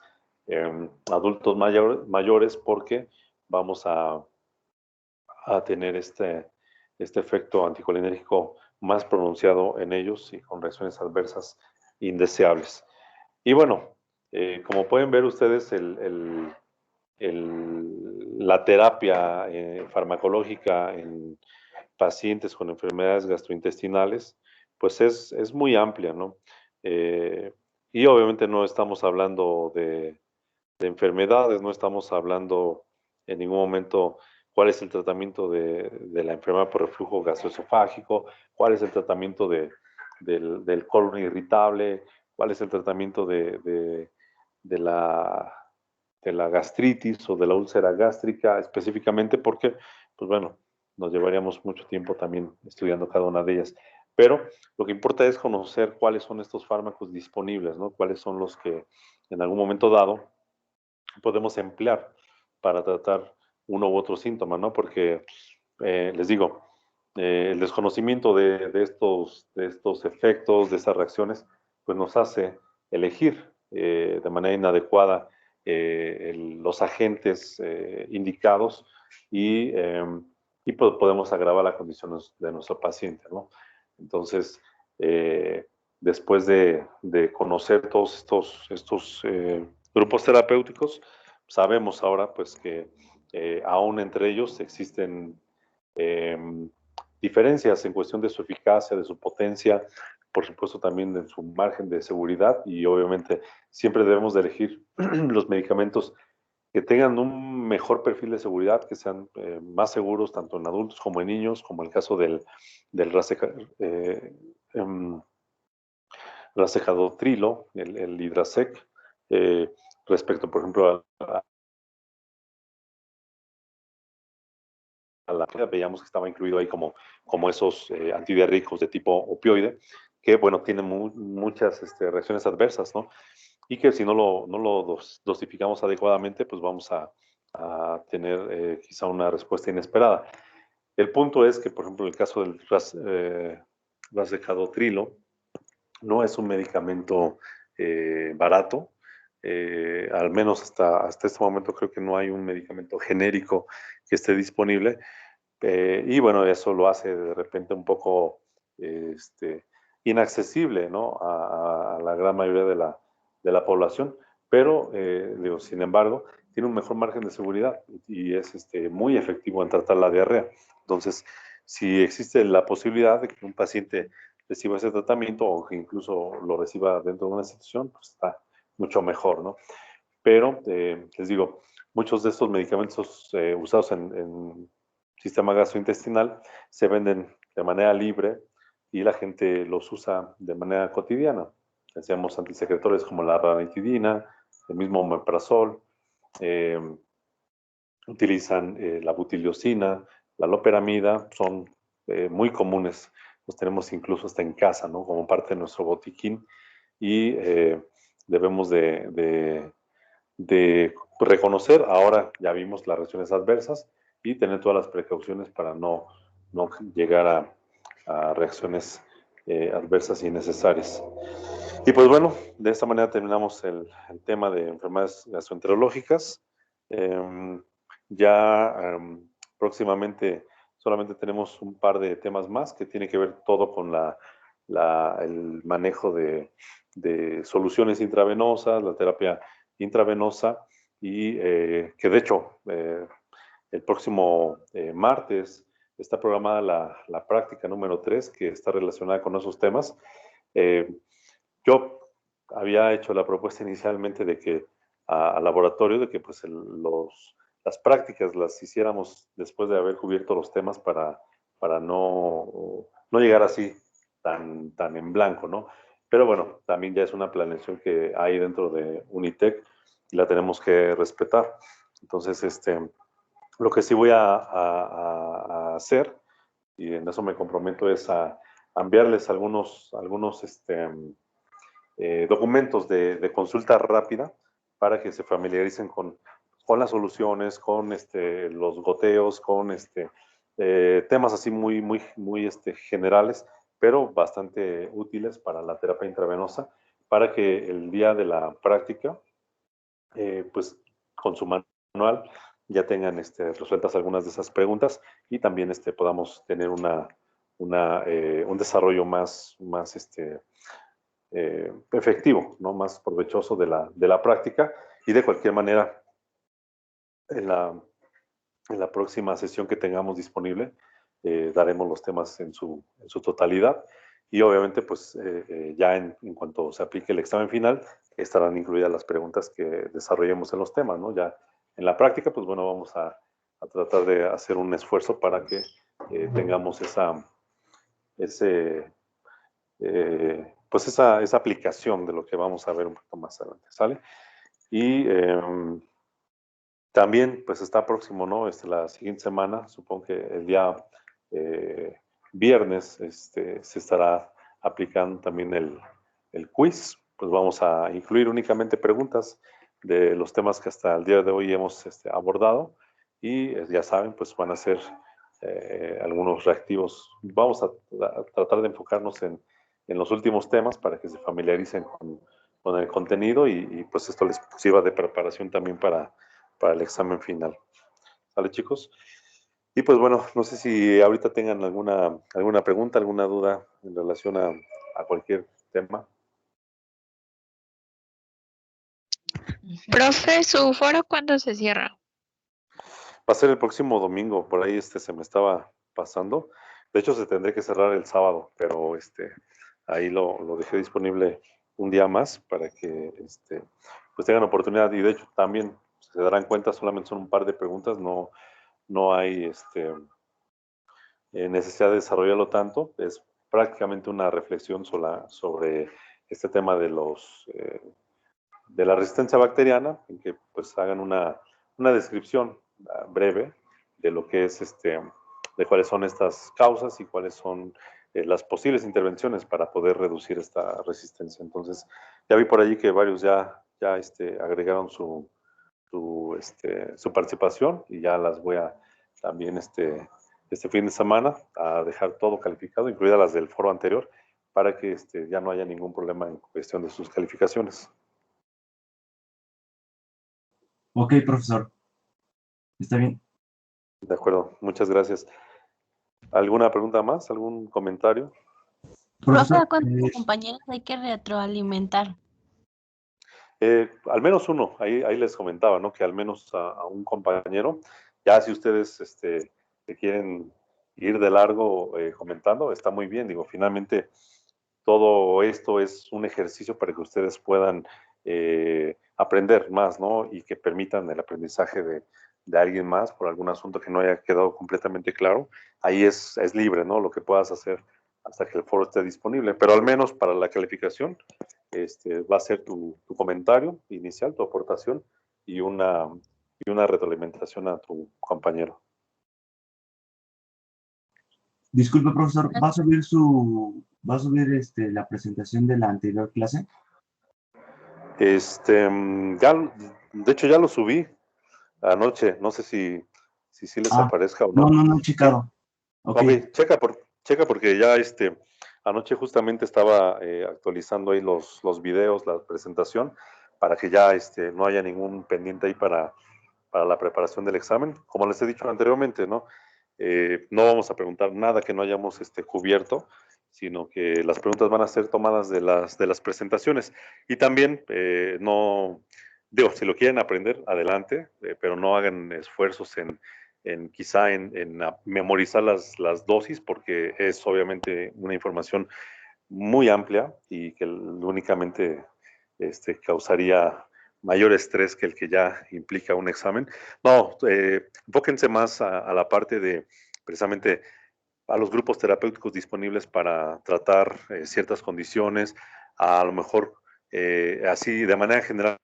adultos mayores, porque vamos a tener este efecto anticolinérgico más pronunciado en ellos y con reacciones adversas indeseables. Y bueno, como pueden ver ustedes, la terapia farmacológica en pacientes con enfermedades gastrointestinales, pues es muy amplia, ¿no? Eh, y obviamente no estamos hablando de enfermedades, no estamos hablando en ningún momento cuál es el tratamiento de la enfermedad por reflujo gastroesofágico, cuál es el tratamiento del colon irritable, cuál es el tratamiento de la, de la gastritis o de la úlcera gástrica específicamente, porque, pues bueno, nos llevaríamos mucho tiempo también estudiando cada una de ellas. Pero lo que importa es conocer cuáles son estos fármacos disponibles, ¿no? Cuáles son los que en algún momento dado podemos emplear para tratar uno u otro síntoma, ¿no? Porque les digo, el desconocimiento de estos efectos, de estas reacciones, pues nos hace elegir de manera inadecuada los agentes indicados y podemos agravar las condiciones de nuestro paciente, ¿no? Entonces, después de conocer todos estos grupos terapéuticos, sabemos ahora pues que aún entre ellos existen eh, diferencias en cuestión de su eficacia, de su potencia, por supuesto también de su margen de seguridad y obviamente siempre debemos de elegir los medicamentos que tengan un mejor perfil de seguridad, que sean más seguros tanto en adultos como en niños, como el caso del racejadotrilo, el Hidrasec, respecto, por ejemplo, a la veíamos que estaba incluido ahí como esos antidiarreicos de tipo opioide, que bueno, tienen muchas reacciones adversas, ¿no? Y que si no lo dosificamos adecuadamente, pues vamos a tener quizá una respuesta inesperada. El punto es que, por ejemplo, en el caso del racejadotrilo, no es un medicamento barato. Al menos hasta este momento creo que no hay un medicamento genérico que esté disponible. Y bueno, eso lo hace de repente un poco inaccesible, ¿no? A la gran mayoría de la población. Pero, digo, sin embargo, tiene un mejor margen de seguridad y es muy efectivo en tratar la diarrea. Entonces, si existe la posibilidad de que un paciente reciba ese tratamiento o que incluso lo reciba dentro de una institución, pues está mucho mejor, ¿no? Pero, les digo, muchos de estos medicamentos usados en sistema gastrointestinal se venden de manera libre y la gente los usa de manera cotidiana. Decíamos antisecretores como la ranitidina, el mismo omeprazol, eh, utilizan la butiliosina, la loperamida, son muy comunes. Los tenemos incluso hasta en casa, ¿no? Como parte de nuestro botiquín y debemos de reconocer, ahora ya vimos las reacciones adversas y tener todas las precauciones para no llegar a reacciones adversas innecesarias. Y pues bueno, de esta manera terminamos el tema de enfermedades gastroenterológicas. Ya próximamente solamente tenemos un par de temas más que tiene que ver todo con el manejo de soluciones intravenosas, la terapia intravenosa y que de hecho el próximo martes está programada la práctica número 3 que está relacionada con esos temas. Eh, yo había hecho la propuesta inicialmente de que al laboratorio, de que pues las prácticas las hiciéramos después de haber cubierto los temas para no llegar así tan en blanco, ¿no? Pero bueno, también ya es una planeación que hay dentro de Unitec y la tenemos que respetar. Entonces, lo que sí voy a hacer, y en eso me comprometo, es a enviarles algunos documentos de consulta rápida para que se familiaricen con las soluciones, con los goteos, con temas así muy generales, pero bastante útiles para la terapia intravenosa, para que el día de la práctica, pues con su manual ya tengan resueltas algunas de esas preguntas y también podamos tener un desarrollo más efectivo, ¿no? Más provechoso de la práctica. Y de cualquier manera, en la próxima sesión que tengamos disponible, daremos los temas en su totalidad. Y obviamente, pues ya en cuanto se aplique el examen final, estarán incluidas las preguntas que desarrollemos en los temas, ¿no? Ya en la práctica, pues bueno, vamos a tratar de hacer un esfuerzo para que tengamos pues esa aplicación de lo que vamos a ver un poquito más adelante, ¿sale? Y también, pues está próximo, ¿no? La siguiente semana, supongo que el día viernes, se estará aplicando también el quiz. Pues vamos a incluir únicamente preguntas de los temas que hasta el día de hoy hemos abordado. Y ya saben, pues van a ser algunos reactivos. Vamos a tratar de enfocarnos en los últimos temas para que se familiaricen con el contenido y pues esto les sirva de preparación también para el examen final. ¿Sale, chicos? Y pues bueno, no sé si ahorita tengan alguna pregunta, alguna duda en relación a cualquier tema.
Profe, ¿su foro cuándo se cierra?
Va a ser el próximo domingo, por ahí se me estaba pasando. De hecho, se tendría que cerrar el sábado, pero ahí lo dejé disponible un día más para que pues tengan oportunidad. Y de hecho, también se darán cuenta, solamente son un par de preguntas, no hay necesidad de desarrollarlo tanto. Es prácticamente una reflexión sobre este tema de la resistencia bacteriana, en que pues hagan una descripción breve de lo que es de cuáles son estas causas y cuáles son las posibles intervenciones para poder reducir esta resistencia. Entonces, ya vi por allí que varios ya agregaron su participación y ya las voy a también este fin de semana a dejar todo calificado, incluidas las del foro anterior, para que ya no haya ningún problema en cuestión de sus calificaciones.
Ok, profesor. Está bien.
De acuerdo, muchas gracias. ¿Alguna pregunta más? ¿Algún comentario?
Profe, ¿a
Profesor,
cuántos compañeros hay que retroalimentar?
Al menos uno, ahí les comentaba, ¿no? Que al menos a un compañero, ya si ustedes se quieren ir de largo comentando, está muy bien. Digo, finalmente todo esto es un ejercicio para que ustedes puedan aprender más, ¿no? Y que permitan el aprendizaje de alguien más por algún asunto que no haya quedado completamente claro. Ahí es libre, ¿no? Lo que puedas hacer hasta que el foro esté disponible, pero al menos para la calificación va a ser tu comentario inicial, tu aportación y una retroalimentación a tu compañero.
disculpe, profesor, ¿va a subir la presentación de la anterior clase?
De hecho ya lo subí anoche, no sé si les aparezca o no.
No, checado.
Ok, checa porque ya anoche justamente estaba actualizando ahí los videos, la presentación, para que ya no haya ningún pendiente ahí para la preparación del examen. Como les he dicho anteriormente, ¿no? No vamos a preguntar nada que no hayamos cubierto, sino que las preguntas van a ser tomadas de las presentaciones. Y también, no, digo, si lo quieren aprender, adelante, pero no hagan esfuerzos quizá en memorizar las dosis, porque es obviamente una información muy amplia y que únicamente causaría mayor estrés que el que ya implica un examen. No, enfóquense más a la parte de precisamente a los grupos terapéuticos disponibles para tratar ciertas condiciones, a lo mejor así de manera general,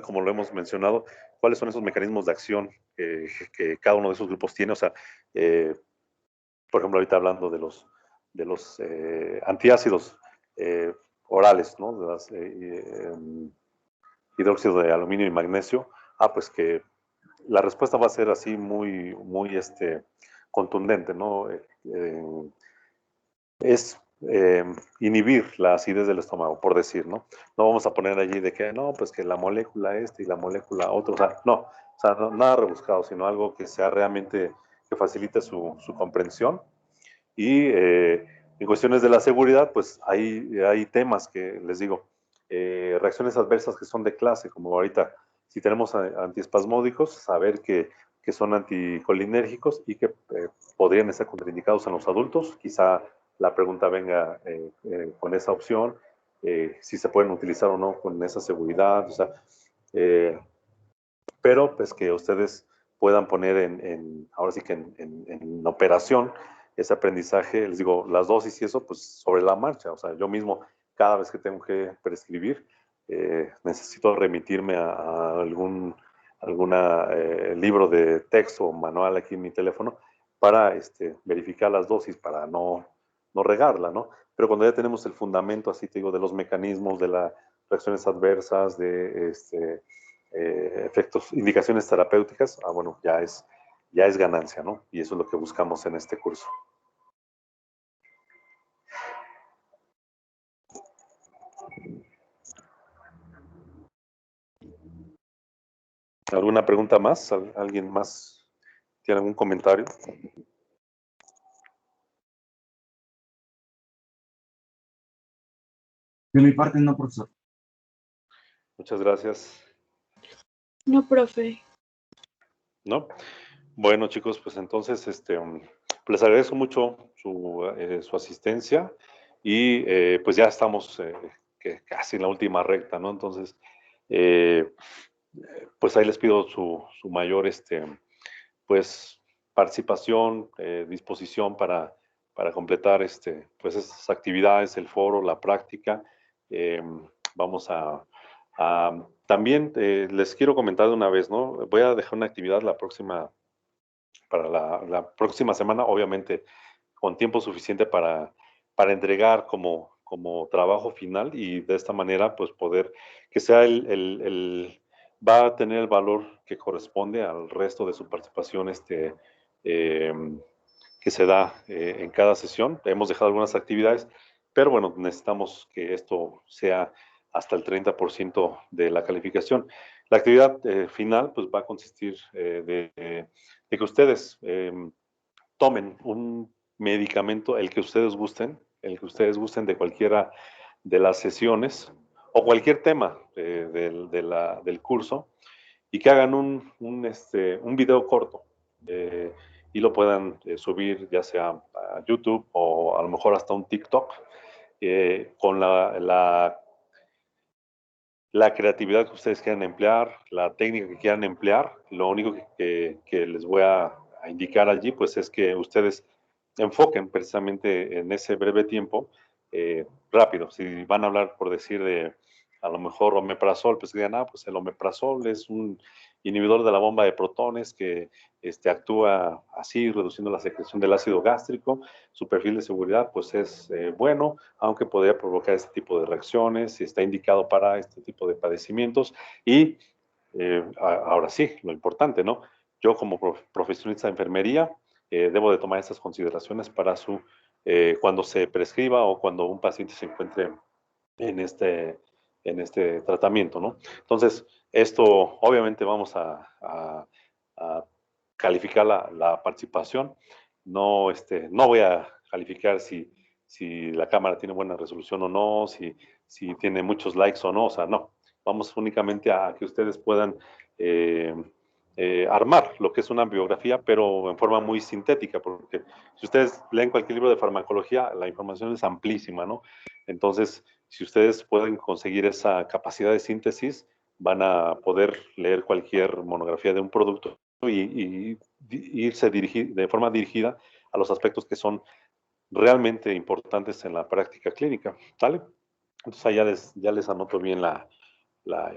como lo hemos mencionado, cuáles son esos mecanismos de acción que cada uno de esos grupos tiene. O sea, por ejemplo, ahorita hablando de los antiácidos orales, ¿no? De las hidróxido de aluminio y magnesio, pues que la respuesta va a ser así muy contundente, ¿no? Es inhibir la acidez del estómago, por decir, ¿no? No vamos a poner allí de que, no, pues que la molécula esta y la molécula otra, o sea, no, nada rebuscado, sino algo que sea realmente, que facilite su comprensión. Y en cuestiones de la seguridad, pues hay temas que les digo, reacciones adversas que son de clase, como ahorita, si tenemos antiespasmódicos, saber que son anticolinérgicos y que podrían estar contraindicados en los adultos. Quizá la pregunta venga con esa opción, si se pueden utilizar o no con esa seguridad, o sea, eh, pero pues que ustedes puedan poner ahora sí que en operación ese aprendizaje, les digo, las dosis y eso, pues sobre la marcha. O sea, yo mismo, cada vez que tengo que prescribir, necesito remitirme a alguna libro de texto o manual aquí en mi teléfono para verificar las dosis, para no regarla, ¿no? Pero cuando ya tenemos el fundamento, así te digo, de los mecanismos, de las reacciones adversas, de efectos, indicaciones terapéuticas, bueno, ya es ganancia, ¿no? Y eso es lo que buscamos en este curso. ¿Alguna pregunta más? ¿Alguien más tiene algún comentario?
De mi parte, no, profesor.
Muchas gracias.
No, profe.
¿No? Bueno, chicos, pues entonces les agradezco mucho su asistencia y pues ya estamos casi en la última recta, ¿no? Entonces, pues ahí les pido su mayor pues participación, disposición para completar pues estas actividades, el foro, la práctica. Eh, Vamos también les quiero comentar de una vez, ¿no? Voy a dejar una actividad para la próxima semana, obviamente con tiempo suficiente para entregar como trabajo final y de esta manera pues poder que sea va a tener el valor que corresponde al resto de su participación eh, que se da en cada sesión. Hemos dejado algunas actividades, pero bueno, necesitamos que esto sea hasta el 30% de la calificación. La actividad final pues va a consistir de que ustedes tomen un medicamento, el que ustedes gusten de cualquiera de las sesiones o cualquier tema del curso y que hagan un video corto y lo puedan subir ya sea a YouTube o a lo mejor hasta un TikTok con la creatividad que ustedes quieran emplear, la técnica que quieran emplear. Lo único que les voy a indicar allí, pues es que ustedes enfoquen precisamente en ese breve tiempo, rápido. Si van a hablar, por decir, de a lo mejor omeprazol, pues digan, pues el omeprazol es un inhibidor de la bomba de protones que actúa así, reduciendo la secreción del ácido gástrico. Su perfil de seguridad, pues es bueno, aunque podría provocar este tipo de reacciones, y está indicado para este tipo de padecimientos. Y ahora sí, lo importante, ¿no? Yo como profesionista de enfermería debo de tomar estas consideraciones para cuando se prescriba o cuando un paciente se encuentre en este tratamiento, ¿no? Entonces, esto obviamente vamos a calificar la participación. No voy a calificar si la cámara tiene buena resolución o no, si tiene muchos likes o no, o sea, no. Vamos únicamente a que ustedes puedan eh, armar lo que es una biografía, pero en forma muy sintética, porque si ustedes leen cualquier libro de farmacología, la información es amplísima, ¿no? Entonces, si ustedes pueden conseguir esa capacidad de síntesis, van a poder leer cualquier monografía de un producto y irse de forma dirigida a los aspectos que son realmente importantes en la práctica clínica, ¿vale? Entonces ahí ya les anoto bien la,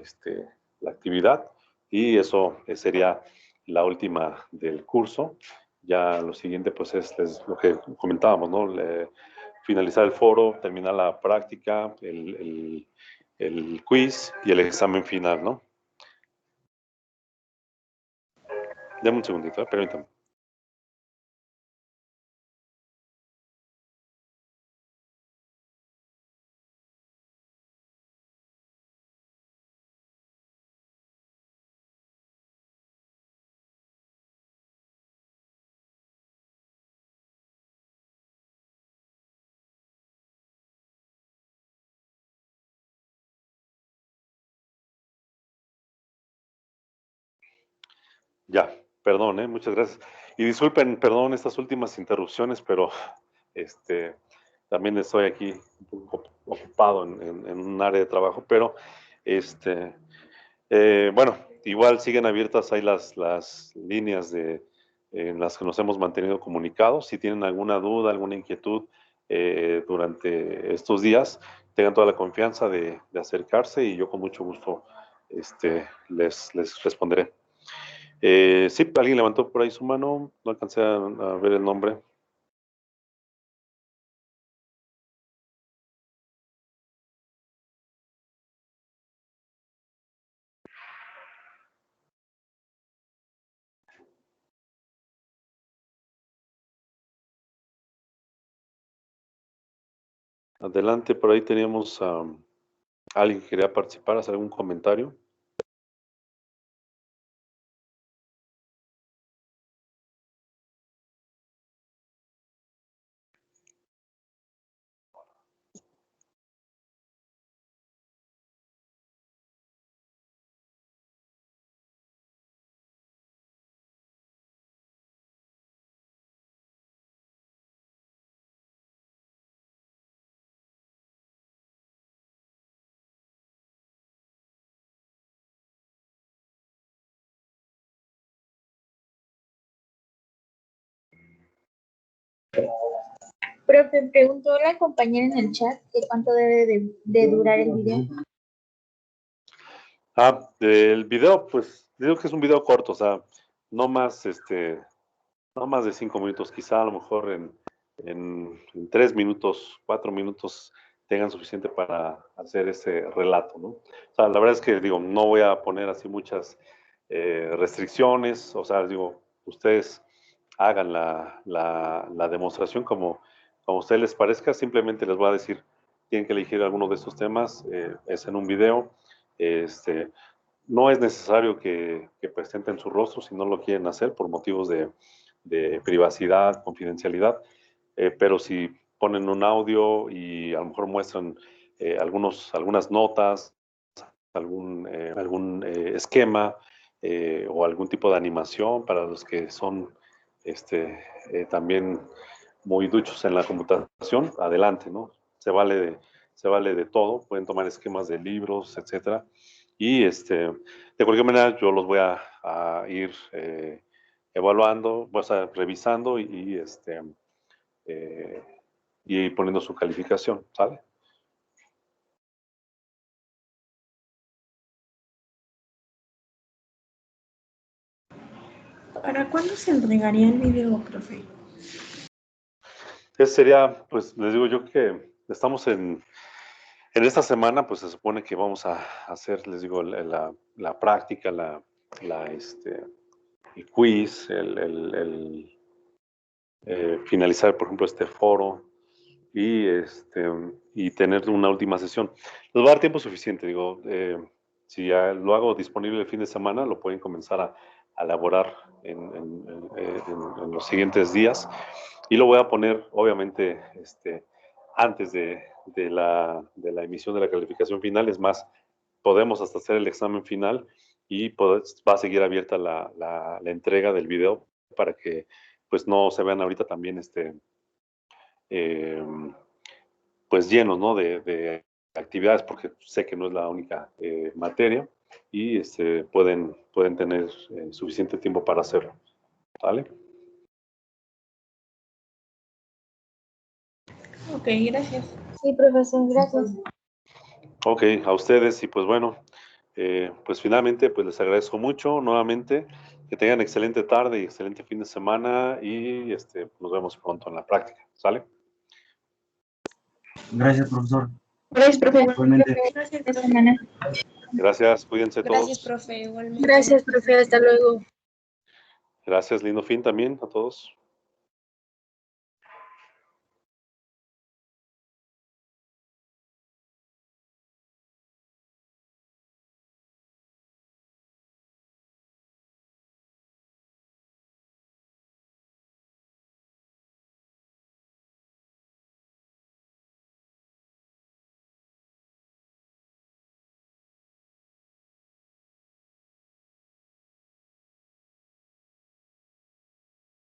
este, la actividad y eso sería la última del curso. Ya lo siguiente pues es lo que comentábamos, ¿no? Finalizar el foro, terminar la práctica, el quiz y el examen final, ¿no? Deme un segundito, permítame. Ya, perdón, muchas gracias. Y disculpen, perdón estas últimas interrupciones, pero también estoy aquí un poco ocupado en un área de trabajo, pero bueno, igual siguen abiertas ahí las líneas en las que nos hemos mantenido comunicados. Si tienen alguna duda, alguna inquietud durante estos días, tengan toda la confianza de acercarse y yo con mucho gusto les responderé. Sí, alguien levantó por ahí su mano, no alcancé a ver el nombre. Adelante, por ahí teníamos a alguien que quería participar, hacer algún comentario.
Profe, preguntó la compañera en el chat que cuánto debe de durar el video.
El video, pues, digo que es un video corto, o sea, no más, no más de 5 minutos, quizá a lo mejor en 3 minutos, 4 minutos tengan suficiente para hacer ese relato, ¿no? O sea, la verdad es que, digo, no voy a poner así muchas restricciones, o sea, digo, ustedes hagan la demostración como a ustedes les parezca, simplemente les voy a decir, tienen que elegir alguno de estos temas, es en un video, no es necesario que presenten su rostro si no lo quieren hacer por motivos de privacidad, confidencialidad, pero si ponen un audio y a lo mejor muestran algunas notas, algún esquema o algún tipo de animación para los que son también muy duchos en la computación, adelante, ¿no? Se vale de todo, pueden tomar esquemas de libros, etcétera. Y de cualquier manera yo los voy a ir evaluando, o sea, revisando y poniendo su calificación, ¿sale?
¿Para cuándo se entregaría el video, profe?
Ese sería, pues les digo yo que estamos en esta semana, pues se supone que vamos a hacer, les digo, la práctica, el quiz, finalizar, por ejemplo, este foro y tener una última sesión. Nos va a dar tiempo suficiente, digo, si ya lo hago disponible el fin de semana, lo pueden comenzar a elaborar en los siguientes días y lo voy a poner, obviamente, antes de la emisión de la calificación final. Es más, podemos hasta hacer el examen final y va a seguir abierta la entrega del video para que pues no se vean ahorita también pues llenos, ¿no? de actividades, porque sé que no es la única materia y pueden tener suficiente tiempo para hacerlo. ¿Vale?
Ok, gracias.
Sí, profesor, gracias.
Ok, a ustedes y pues bueno, pues finalmente pues les agradezco mucho nuevamente, que tengan excelente tarde y excelente fin de semana y nos vemos pronto en la práctica, ¿sale?
Gracias, profesor.
Gracias, profe.
Igualmente.
Gracias,
Esta
profe.
semana.
Gracias, cuídense
Gracias,
todos.
profe, igualmente.
Gracias, profe. Hasta luego.
Gracias, lindo fin también a todos.